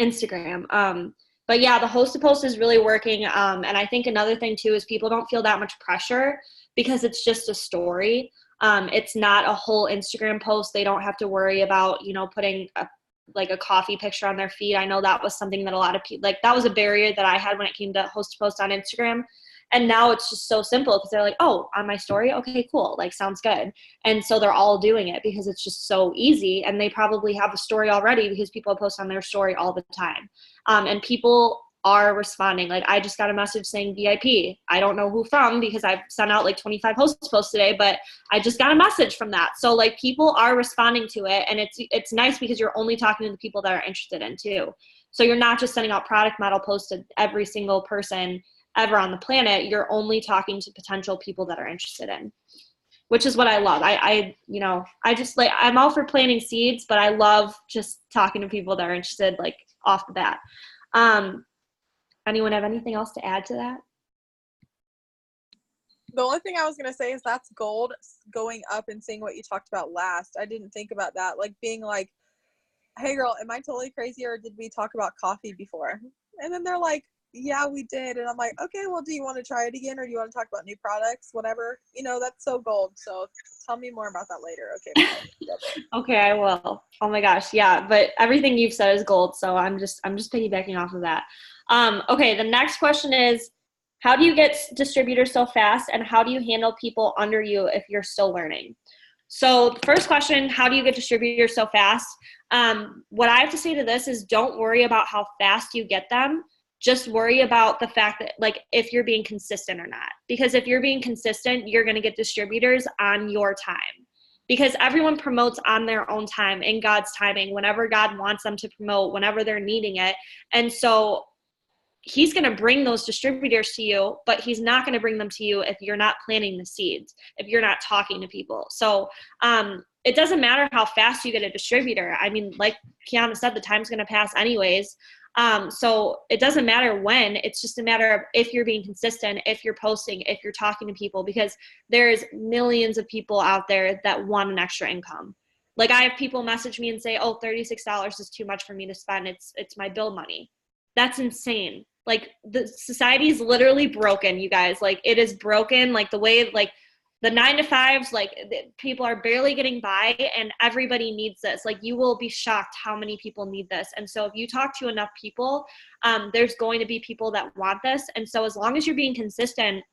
Instagram. But yeah, the host to post is really working. And I think another thing too is people don't feel that much pressure because it's just a story. It's not a whole Instagram post. They don't have to worry about, putting a coffee picture on their feed. I know that was something that a lot of people, that was a barrier that I had when it came to host to post on Instagram. And now it's just so simple because they're like, oh, on my story? Okay, cool. Like, sounds good. And so they're all doing it because it's just so easy. And they probably have a story already because people post on their story all the time. And people are responding. Like, I just got a message saying VIP. I don't know who from, because I've sent out like 25 host posts today, but I just got a message from that. So like, people are responding to it. And it's nice because you're only talking to the people that are interested in too. So you're not just sending out product model posts to every single person ever on the planet. You're only talking to potential people that are interested in, which is what I love. I just like, I'm all for planting seeds, but I love just talking to people that are interested, like off the bat. Anyone have anything else to add to that? The only thing I was going to say is that's gold, going up and seeing what you talked about last. I didn't think about that. Like being like, hey girl, am I totally crazy, or did we talk about coffee before? And then they're like, yeah, we did. And I'm like, okay, well, do you want to try it again, or do you want to talk about new products? Whatever. That's so gold. So tell me more about that later. Okay. Okay, I will. Oh my gosh. Yeah. But everything you've said is gold. So I'm just piggybacking off of that. Okay. The next question is, how do you get distributors so fast, and how do you handle people under you if you're still learning? So the first question, how do you get distributors so fast? What I have to say to this is don't worry about how fast you get them. Just worry about the fact that, like, if you're being consistent or not. Because if you're being consistent, you're going to get distributors on your time. Because everyone promotes on their own time, in God's timing, whenever God wants them to promote, whenever they're needing it. And so he's going to bring those distributors to you, but he's not going to bring them to you if you're not planting the seeds, if you're not talking to people. So it doesn't matter how fast you get a distributor. I mean, like Kiana said, the time's going to pass anyways. So it doesn't matter when. It's just a matter of if you're being consistent, if you're posting, if you're talking to people, because there's millions of people out there that want an extra income. Like, I have people message me and say, oh, $36 is too much for me to spend. It's my bill money. That's insane. Like, the society is literally broken, you guys. Like, it is broken. Like, the way, like, the 9-to-5s, like, people are barely getting by, and everybody needs this. Like, you will be shocked how many people need this. And so if you talk to enough people, there's going to be people that want this. And so as long as you're being consistent,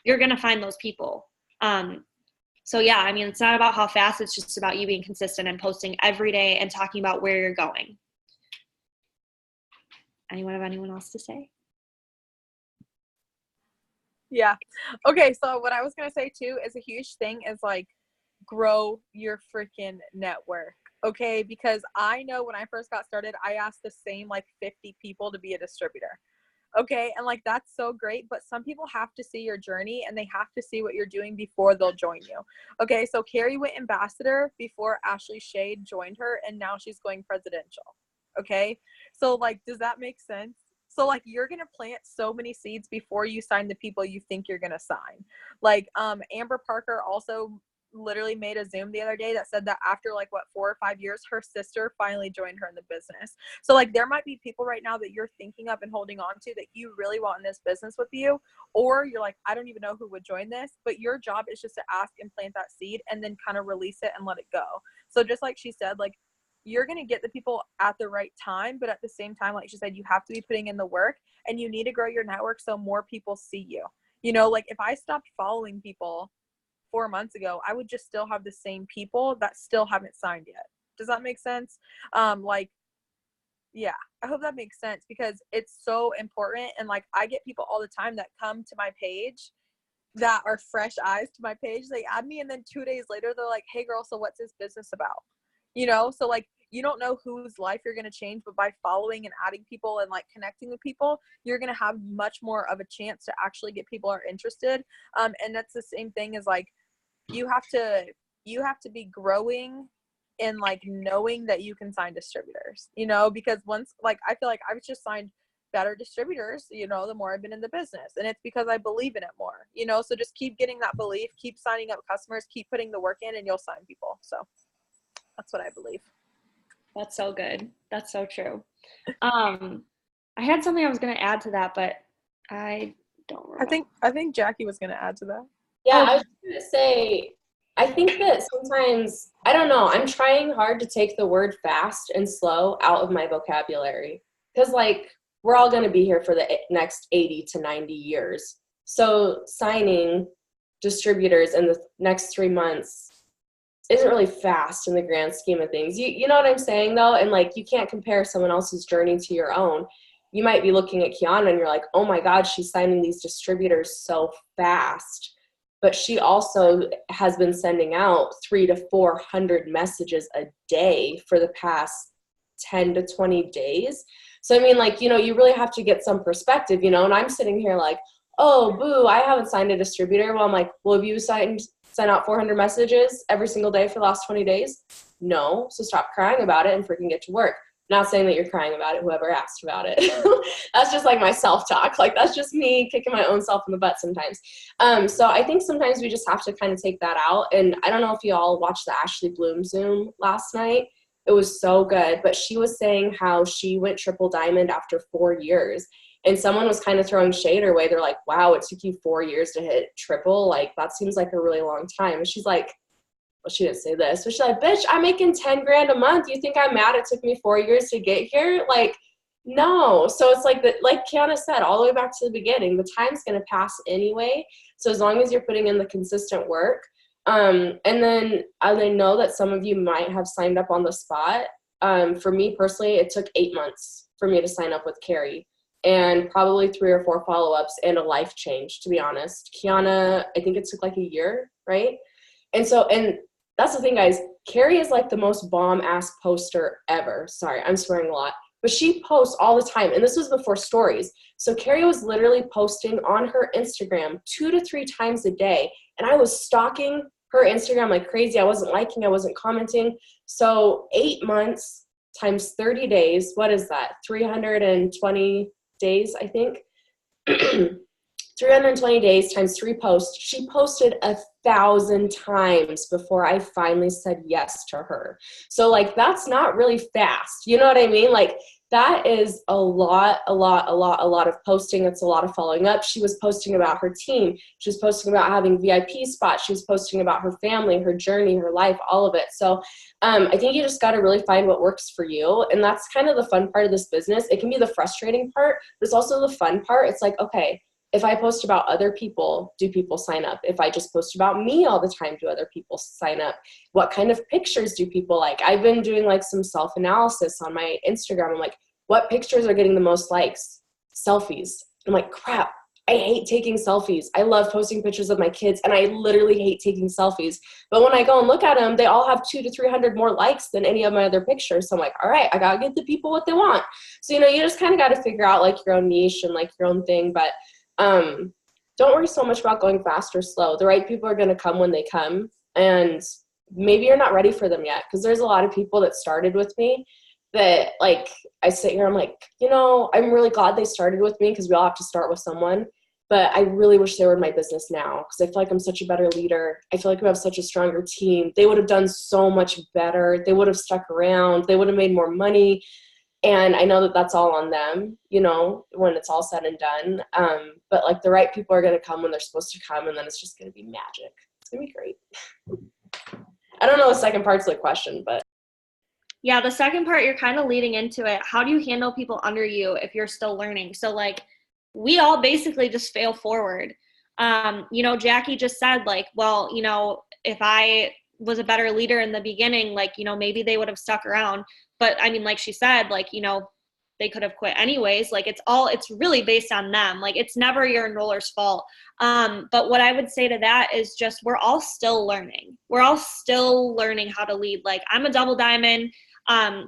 you're going to find those people. So yeah, I mean, it's not about how fast, it's just about you being consistent and posting every day and talking about where you're going. Anyone have anyone else to say? Yeah. Okay, so what I was going to say too is a huge thing is, like, grow your freaking network. Okay, because I know when I first got started, I asked the same like 50 people to be a distributor. Okay, and like that's so great, but some people have to see your journey and they have to see what you're doing before they'll join you. Okay, so Carrie went ambassador before Ashley Shade joined her, and now she's going presidential. Okay, so like, does that make sense? So like, you're gonna plant so many seeds before you sign the people you think you're gonna sign. Like Amber Parker also literally made a Zoom the other day that said that after like 4 or 5 years, her sister finally joined her in the business. So like, there might be people right now that you're thinking of and holding on to that you really want in this business with you, or you're like, I don't even know who would join this, but your job is just to ask and plant that seed and then kind of release it and let it go. So just like she said, like, you're going to get the people at the right time, but at the same time, like she said, you have to be putting in the work and you need to grow your network so more people see you. You know, like if I stopped following people 4 months ago, I would just still have the same people that still haven't signed yet. Does that make sense? Yeah, I hope that makes sense because it's so important. And like, I get people all the time that come to my page that are fresh eyes to my page. They add me, and then 2 days later, they're like, hey girl, so what's this business about? You know, so like, you don't know whose life you're going to change, but by following and adding people and like connecting with people, you're going to have much more of a chance to actually get people are interested. And that's the same thing as like, you have to be growing and like knowing that you can sign distributors, you know, because once, like, I feel like I've just signed better distributors, you know, the more I've been in the business, and it's because I believe in it more, you know, so just keep getting that belief, keep signing up customers, keep putting the work in, and you'll sign people. So that's what I believe. That's so good. That's so true. I had something I was going to add to that, but I don't remember. I think Jackie was going to add to that. Yeah, I was going to say, I think that sometimes, I don't know, I'm trying hard to take the word fast and slow out of my vocabulary. Because, like, we're all going to be here for the next 80 to 90 years. So signing distributors in the next 3 months isn't really fast in the grand scheme of things. You know what I'm saying, though? And, like, you can't compare someone else's journey to your own. You might be looking at Kiana and you're like, oh, my God, she's signing these distributors so fast. But she also has been sending out 300 to 400 messages a day for the past 10 to 20 days. So, I mean, like, you know, you really have to get some perspective, you know, and I'm sitting here like, oh, boo, I haven't signed a distributor. Well, I'm like, well, have you sent out 400 messages every single day for the last 20 days? No. So stop crying about it and freaking get to work. Not saying that you're crying about it, whoever asked about it. That's just like my self-talk. Like, that's just me kicking my own self in the butt sometimes. So I think sometimes we just have to kind of take that out. And I don't know if you all watched the Ashley Bloom Zoom last night. It was so good. But she was saying how she went triple diamond after 4 years. And someone was kind of throwing shade her way. They're like, wow, it took you 4 years to hit triple. Like, that seems like a really long time. And she's like, well, she didn't say this, but she's like, bitch, I'm making 10 grand a month. You think I'm mad it took me 4 years to get here? Like, no. So it's like like Kiana said, all the way back to the beginning, the time's going to pass anyway. So as long as you're putting in the consistent work, And then I know that some of you might have signed up on the spot. For me personally, it took 8 months for me to sign up with Carrie, and probably 3 or 4 follow-ups and a life change, to be honest. Kiana, I think it took like a year, right? And that's the thing, guys. Carrie is like the most bomb-ass poster ever. Sorry, I'm swearing a lot. But she posts all the time, and this was before stories. So Carrie was literally posting on her Instagram 2 to 3 times a day, and I was stalking her Instagram like crazy. I wasn't liking, I wasn't commenting. So 8 months times 30 days, what is that? 320 days, I think. 320 days times 3 posts. She posted 1,000 times before I finally said yes to her. So like, that's not really fast. You know what I mean? Like, that is a lot of posting. It's a lot of following up. She was posting about her team. She was posting about having VIP spots. She was posting about her family, her journey, her life, all of it. So I think you just got to really find what works for you. And that's kind of the fun part of this business. It can be the frustrating part, but it's also the fun part. It's like, okay, if I post about other people, do people sign up? If I just post about me all the time, do other people sign up? What kind of pictures do people like? I've been doing like some self-analysis on my Instagram. I'm like, what pictures are getting the most likes? Selfies. I'm like, crap, I hate taking selfies. I love posting pictures of my kids, and I literally hate taking selfies. But when I go and look at them, they all have 200 to 300 more likes than any of my other pictures. So I'm like, all right, I got to give the people what they want. So, you just kind of got to figure out like your own niche and like your own thing. But don't worry so much about going fast or slow. The right people are going to come when they come, and maybe you're not ready for them yet. Because there's a lot of people that started with me that like, I sit here, I'm like, I'm really glad they started with me, because we all have to start with someone. But I really wish they were in my business now, because I feel like I'm such a better leader. I feel like we have such a stronger team. They would have done so much better. They would have stuck around. They would have made more money. And I know that that's all on them, when it's all said and done. But like, the right people are going to come when they're supposed to come, and then it's just going to be magic. It's going to be great. I don't know the second part's the question, but. Yeah, the second part, you're kind of leading into it. How do you handle people under you if you're still learning? So like, we all basically just fail forward. Jackie just said like, well, if I was a better leader in the beginning, like, maybe they would have stuck around. But I mean, like she said, like, they could have quit anyways. Like, it's really based on them. Like, it's never your enroller's fault. But what I would say to that is just, we're all still learning. We're all still learning how to lead. Like, I'm a double diamond.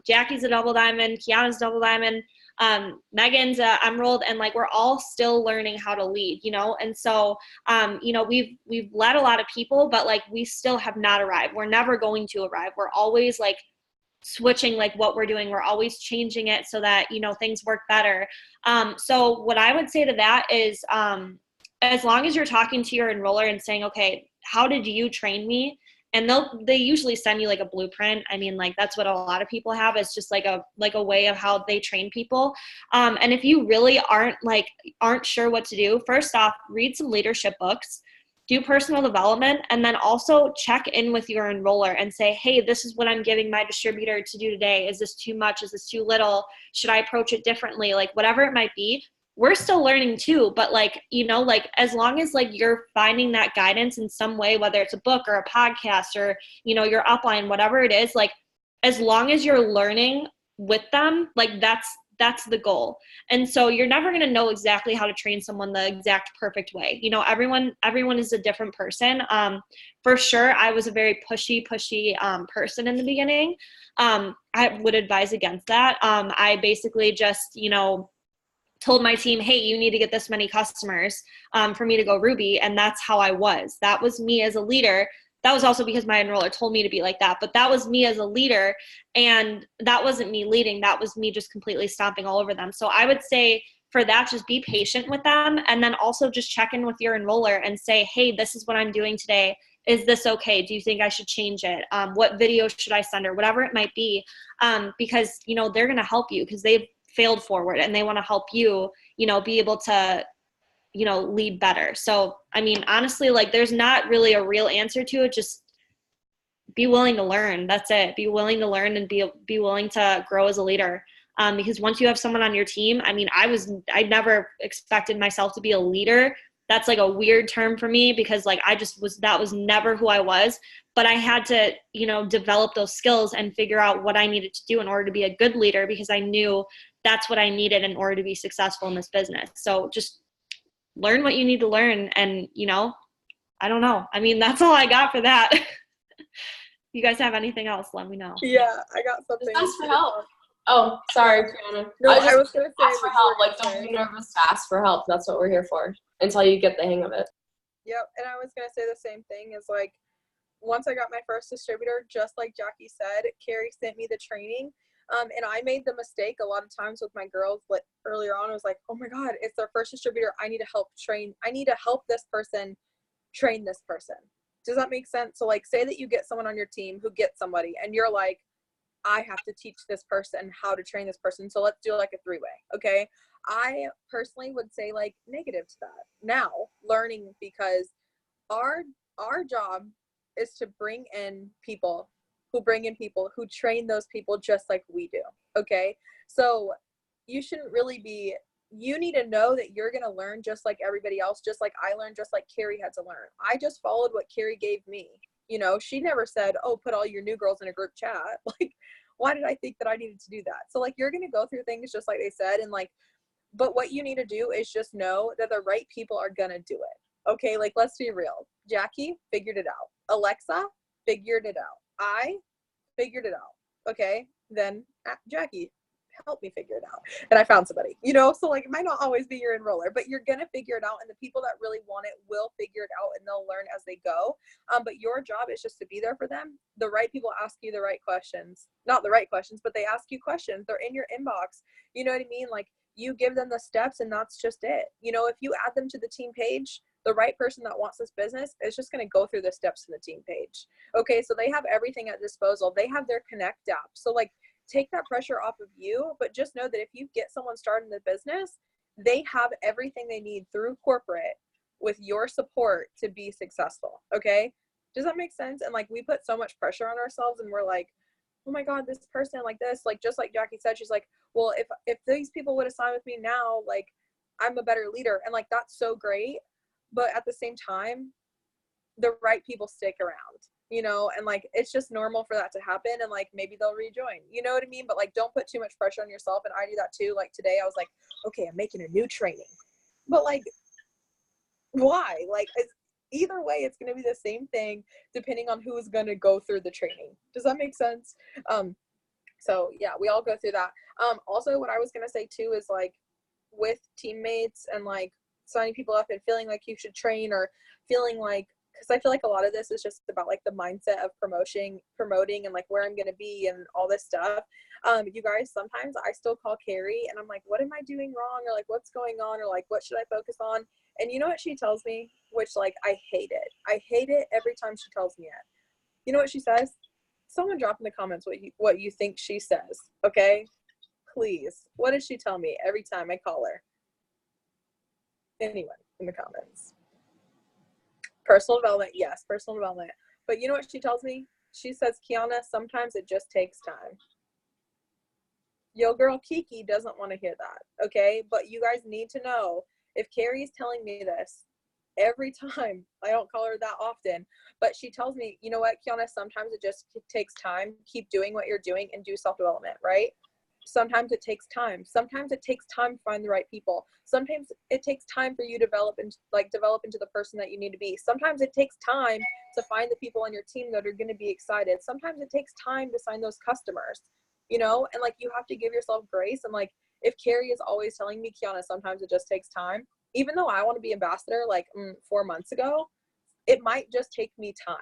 Jackie's a double diamond. Kiana's a double diamond. Megan's a emerald, and like, we're all still learning how to lead, and so we've led a lot of people, but like, we still have not arrived. We're never going to arrive. We're always like switching like what we're doing. We're always changing it so that things work better. So what I would say to that is, as long as you're talking to your enroller and saying, okay, how did you train me? And they usually send you like a blueprint. I mean, like, that's what a lot of people have. It's just like a way of how they train people. And if you really aren't sure what to do, first off, read some leadership books, do personal development, and then also check in with your enroller and say, hey, this is what I'm giving my distributor to do today. Is this too much? Is this too little? Should I approach it differently? Like, whatever it might be. We're still learning too, but like, as long as like you're finding that guidance in some way, whether it's a book or a podcast or, your upline, whatever it is, like, as long as you're learning with them, like, that's the goal. And so you're never going to know exactly how to train someone the exact perfect way. Everyone is a different person. For sure, I was a very pushy person in the beginning. I would advise against that. I basically just, told my team, hey, you need to get this many customers for me to go Ruby. And that's how I was. That was me as a leader. That was also because my enroller told me to be like that. But that was me as a leader. And that wasn't me leading. That was me just completely stomping all over them. So I would say for that, just be patient with them. And then also just check in with your enroller and say, hey, this is what I'm doing today. Is this okay? Do you think I should change it? What video should I send her? Whatever it might be. Because, they're going to help you because they've failed forward and they want to help you, be able to, lead better. So, I mean, honestly, like, there's not really a real answer to it. Just be willing to learn. That's it. Be willing to learn and be willing to grow as a leader. Because once you have someone on your team, I mean, I never expected myself to be a leader that's like a weird term for me because like that was never who I was, but I had to, you know, develop those skills and figure out what I needed to do in order to be a good leader because I knew that's what I needed in order to be successful in this business. So just learn what you need to learn. And, you know, I don't know. I mean, that's all I got for that. You guys have anything else? Let me know. Yeah, I got something. Just ask for help. Oh, sorry, Brianna. No, I was gonna say ask for help. Like, don't be nervous to ask for help. That's what we're here for until you get the hang of it. Yep, and I was gonna say the same thing. Is like, once I got my first distributor, just like Jackie said, Carrie sent me the training. And I made the mistake a lot of times with my girls. Like earlier on, I was like, oh my God, it's their first distributor. I need to help this person train this person. Does that make sense? So like, say that you get someone on your team who gets somebody and you're like, I have to teach this person how to train this person. So let's do like a 3-way. Okay. I personally would say like negative to that now, learning, because our job is to bring in people who train those people just like we do. Okay. So you shouldn't really be, you need to know that you're going to learn just like everybody else, just like I learned, just like Carrie had to learn. I just followed what Carrie gave me. You know, she never said, oh, put all your new girls in a group chat. Like, why did I think that I needed to do that? So like, you're going to go through things just like they said. And like, but what you need to do is just know that the right people are going to do it. Okay. Like, let's be real. Jackie figured it out. Alexa figured it out. I figured it out. Okay. Then Jackie help me figure it out. And I found somebody, you know, so like, it might not always be your enroller, but you're going to figure it out. And the people that really want it will figure it out and they'll learn as they go. But your job is just to be there for them. The right people ask you the right questions, not the right questions, but they ask you questions. They're in your inbox. You know what I mean? Like, you give them the steps and that's just it. You know, if you add them to the team page, the right person that wants this business is just going to go through the steps to the team page. Okay. So they have everything at disposal. They have their Connect app. So like, take that pressure off of you, but just know that if you get someone started in the business, they have everything they need through corporate with your support to be successful. Okay. Does that make sense? And like, we put so much pressure on ourselves and we're like, oh my God, this person like this, like, just like Jackie said, she's like, well, if these people would have signed with me now, like, I'm a better leader. And like, that's so great. But at the same time, the right people stick around, you know, and like, it's just normal for that to happen. And like, maybe they'll rejoin, you know what I mean? But like, don't put too much pressure on yourself. And I do that too. Like today I was like, okay, I'm making a new training, but like, why? Like, either way, it's going to be the same thing depending on who is going to go through the training. Does that make sense? So yeah, we all go through that. Also what I was going to say too is like, with teammates and like signing people up and feeling like you should train, or feeling like, because I feel like a lot of this is just about like the mindset of promoting and like where I'm going to be and all this stuff. You guys, sometimes I still call Carrie and I'm like, what am I doing wrong? Or like, what's going on? Or like, what should I focus on? And you know what she tells me, which like, I hate it. I hate it every time she tells me it. You know what she says? Someone drop in the comments what you think she says. Okay. Please. What does she tell me every time I call her? Anyone in the comments? Personal development. Yes, personal development. But you know what she tells me? She says, Kiana, sometimes it just takes time. Yo girl Kiki doesn't want to hear that. Okay. But you guys need to know, if Carrie is telling me this every time, I don't call her that often, but she tells me, you know what, Kiana, sometimes it just takes time. Keep doing what you're doing and do self-development, right? Sometimes it takes time. Sometimes it takes time to find the right people. Sometimes it takes time for you to develop into the person that you need to be. Sometimes it takes time to find the people on your team that are going to be excited. Sometimes it takes time to sign those customers, you know, and like, you have to give yourself grace. And like, if Carrie is always telling me, Kiana, sometimes it just takes time, even though I want to be ambassador like 4 months ago, it might just take me time.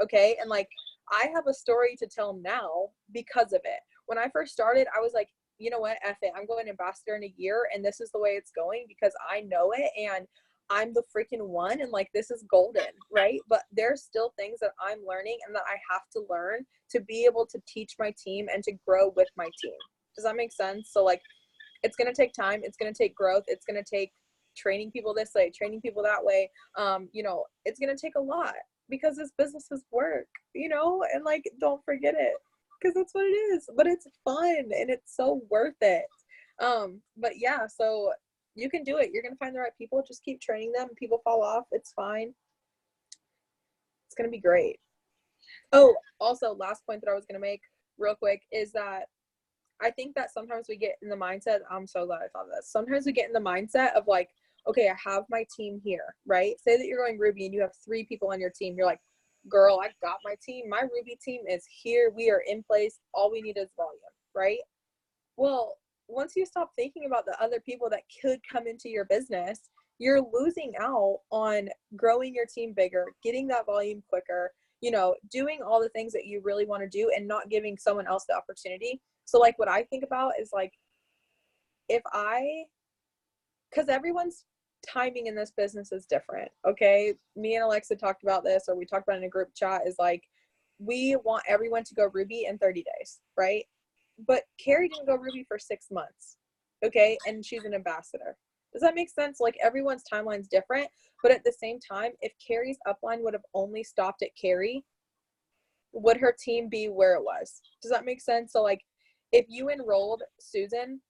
Okay. And like, I have a story to tell now because of it. When I first started, I was like, you know what, F it, I'm going ambassador in a year and this is the way it's going because I know it and I'm the freaking one and like, this is golden, right? But there's still things that I'm learning and that I have to learn to be able to teach my team and to grow with my team. Does that make sense? So like, it's going to take time. It's going to take growth. It's going to take training people this way, training people that way. You know, it's going to take a lot because this business is work, you know, and like, don't forget it because that's what it is, but it's fun and it's so worth it. But yeah, so You can do it. You're going to find the right people. Just keep training them. People fall off. It's fine. It's going to be great. Oh, also, last point that I was going to make real quick is that I think that sometimes we get in the mindset, I'm so glad I thought of this. Sometimes we get in the mindset of like, okay, I have my team here, right? Say that you're going Ruby and you have 3 people on your team. You're like, girl, I got my team. My Ruby team is here. We are in place. All we need is volume, right? Well, once you stop thinking about the other people that could come into your business, you're losing out on growing your team bigger, getting that volume quicker, you know, doing all the things that you really want to do and not giving someone else the opportunity. So like what I think about is like, because everyone's timing in this business is different. Okay. Me and Alexa talked about this, or we talked about it in a group chat, is like, we want everyone to go Ruby in 30 days, right? But Carrie didn't go Ruby for 6 months. Okay. And she's an ambassador. Does that make sense? Like everyone's timeline's different, but at the same time, if Carrie's upline would have only stopped at Carrie, would her team be where it was? Does that make sense? So like if you enrolled Susan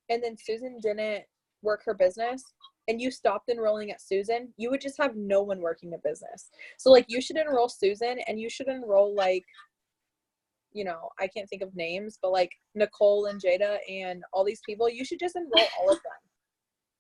and then Susan didn't work her business and you stopped enrolling at Susan, you would just have no one working a business. So like you should enroll Susan and you should enroll like, you know, I can't think of names, but like Nicole and Jada and all these people, you should just enroll all of them.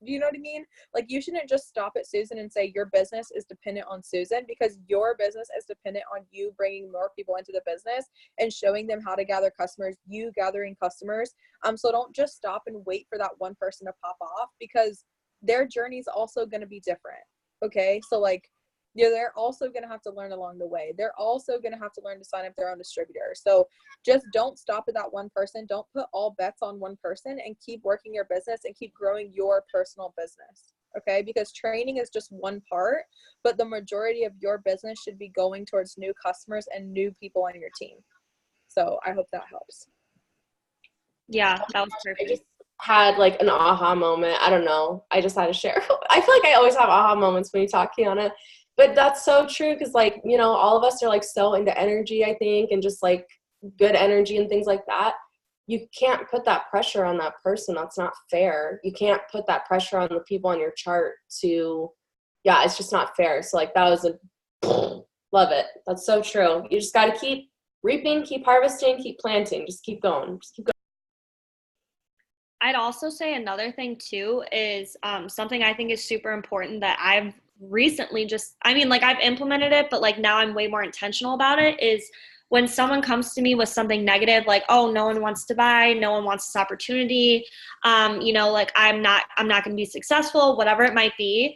Do you know what I mean? Like you shouldn't just stop at Susan and say your business is dependent on Susan, because your business is dependent on you bringing more people into the business and showing them how to gather customers, you gathering customers. So don't just stop and wait for that one person to pop off, because their journey is also going to be different. Okay. So like, yeah, they're also going to have to learn along the way. They're also going to have to learn to sign up their own distributor. So just don't stop at that one person. Don't put all bets on one person, and keep working your business and keep growing your personal business. Okay. Because training is just one part, but the majority of your business should be going towards new customers and new people on your team. So I hope that helps. Yeah, that was I perfect. just had like an aha moment. I don't know. I just had to share. I feel like I always have aha moments when you talk, Kiana. But that's so true, because like, you know, all of us are like so into energy, I think, and just like good energy and things like that. You can't put that pressure on that person. That's not fair. You can't put that pressure on the people on your chart yeah, it's just not fair. So like that was love it. That's so true. You just got to keep reaping, keep harvesting, keep planting, just keep going. Just keep going. I'd also say another thing too is something I think is super important that I've recently I've implemented it, but like now I'm way more intentional about it, is when someone comes to me with something negative, like, oh, no one wants to buy, no one wants this opportunity, you know, like I'm not going to be successful, whatever it might be.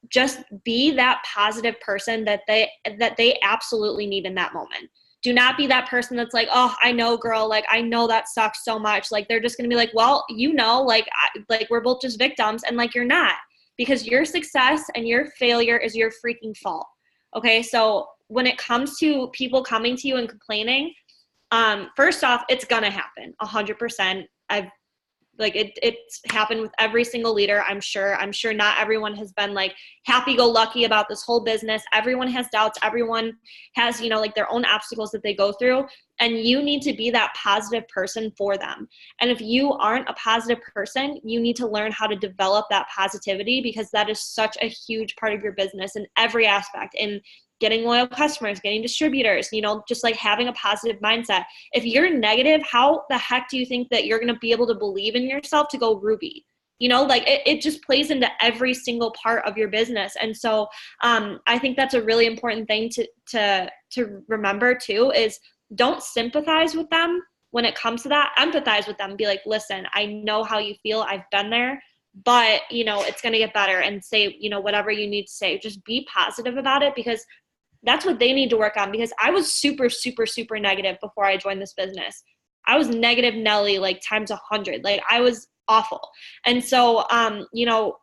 Just be that positive person that they absolutely need in that moment. Do not be that person that's like, oh, I know, girl, like, I know that sucks so much. Like, they're just going to be like, well, you know, like we're both just victims. And like, you're not, because your success and your failure is your freaking fault. Okay. So when it comes to people coming to you and complaining, first off, it's going to happen 100%. It's happened with every single leader. I'm sure not everyone has been like happy-go-lucky about this whole business. Everyone has doubts. Everyone has, you know, like their own obstacles that they go through, and you need to be that positive person for them. And if you aren't a positive person, you need to learn how to develop that positivity, because that is such a huge part of your business in every aspect, in getting loyal customers, getting distributors, you know, just like having a positive mindset. If you're negative, how the heck do you think that you're going to be able to believe in yourself to go Ruby? You know, like it just plays into every single part of your business. And so I think that's a really important thing to remember too, is don't sympathize with them when it comes to that. Empathize with them. Be like, listen, I know how you feel. I've been there, but you know, it's going to get better, and say, you know, whatever you need to say. Just be positive about it, because that's what they need to work on. Because I was super, super, super negative before I joined this business. I was negative Nelly, like times 100. Like I was awful. And so, you know,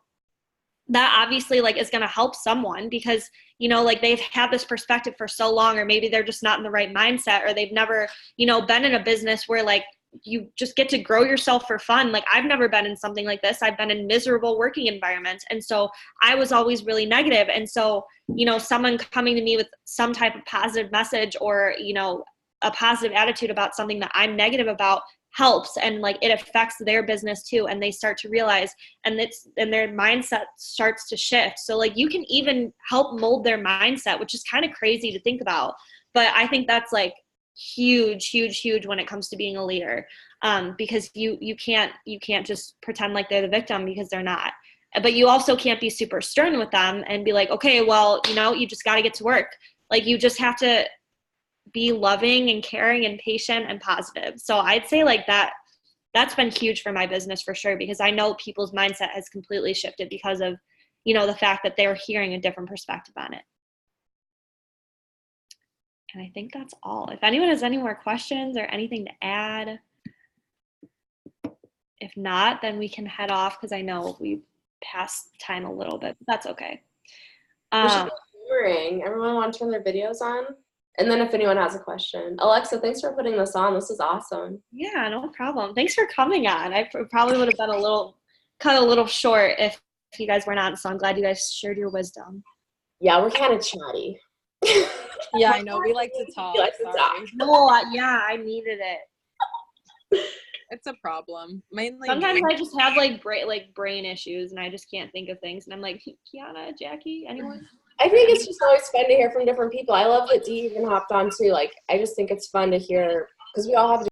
that obviously like is going to help someone, because, you know, like they've had this perspective for so long, or maybe they're just not in the right mindset, or they've never, you know, been in a business where like you just get to grow yourself for fun. Like I've never been in something like this. I've been in miserable working environments. And so I was always really negative. And so, you know, someone coming to me with some type of positive message, or, you know, a positive attitude about something that I'm negative about, helps, and like it affects their business too, and they start to realize, and their mindset starts to shift. So like you can even help mold their mindset, which is kind of crazy to think about, but I think that's like huge when it comes to being a leader, because you can't just pretend like they're the victim, because they're not. But you also can't be super stern with them and be like, okay, well, you just got to get to work. Like you just have to be loving and caring and patient and positive. So I'd say like that's been huge for my business for sure, because I know people's mindset has completely shifted because of, the fact that they're hearing a different perspective on it. And I think that's all. If anyone has any more questions or anything to add, if not, then we can head off, because I know we passed time a little bit, but that's okay. We should be everyone want to turn their videos on? And then if anyone has a question. Alexa, thanks for putting this on. This is awesome. Yeah, no problem. Thanks for coming on. I probably would have been cut a little short if you guys weren't on, so I'm glad you guys shared your wisdom. Yeah, we're kind of chatty. Yeah, I know. We like to talk. No, yeah, I needed it. It's a problem. Mainly sometimes I just have like brain issues, and I just can't think of things, and I'm like, Kiana, Jackie, anyone? I think it's just always fun to hear from different people. I love that Dee even hopped on too. Like, I just think it's fun to hear, because we all have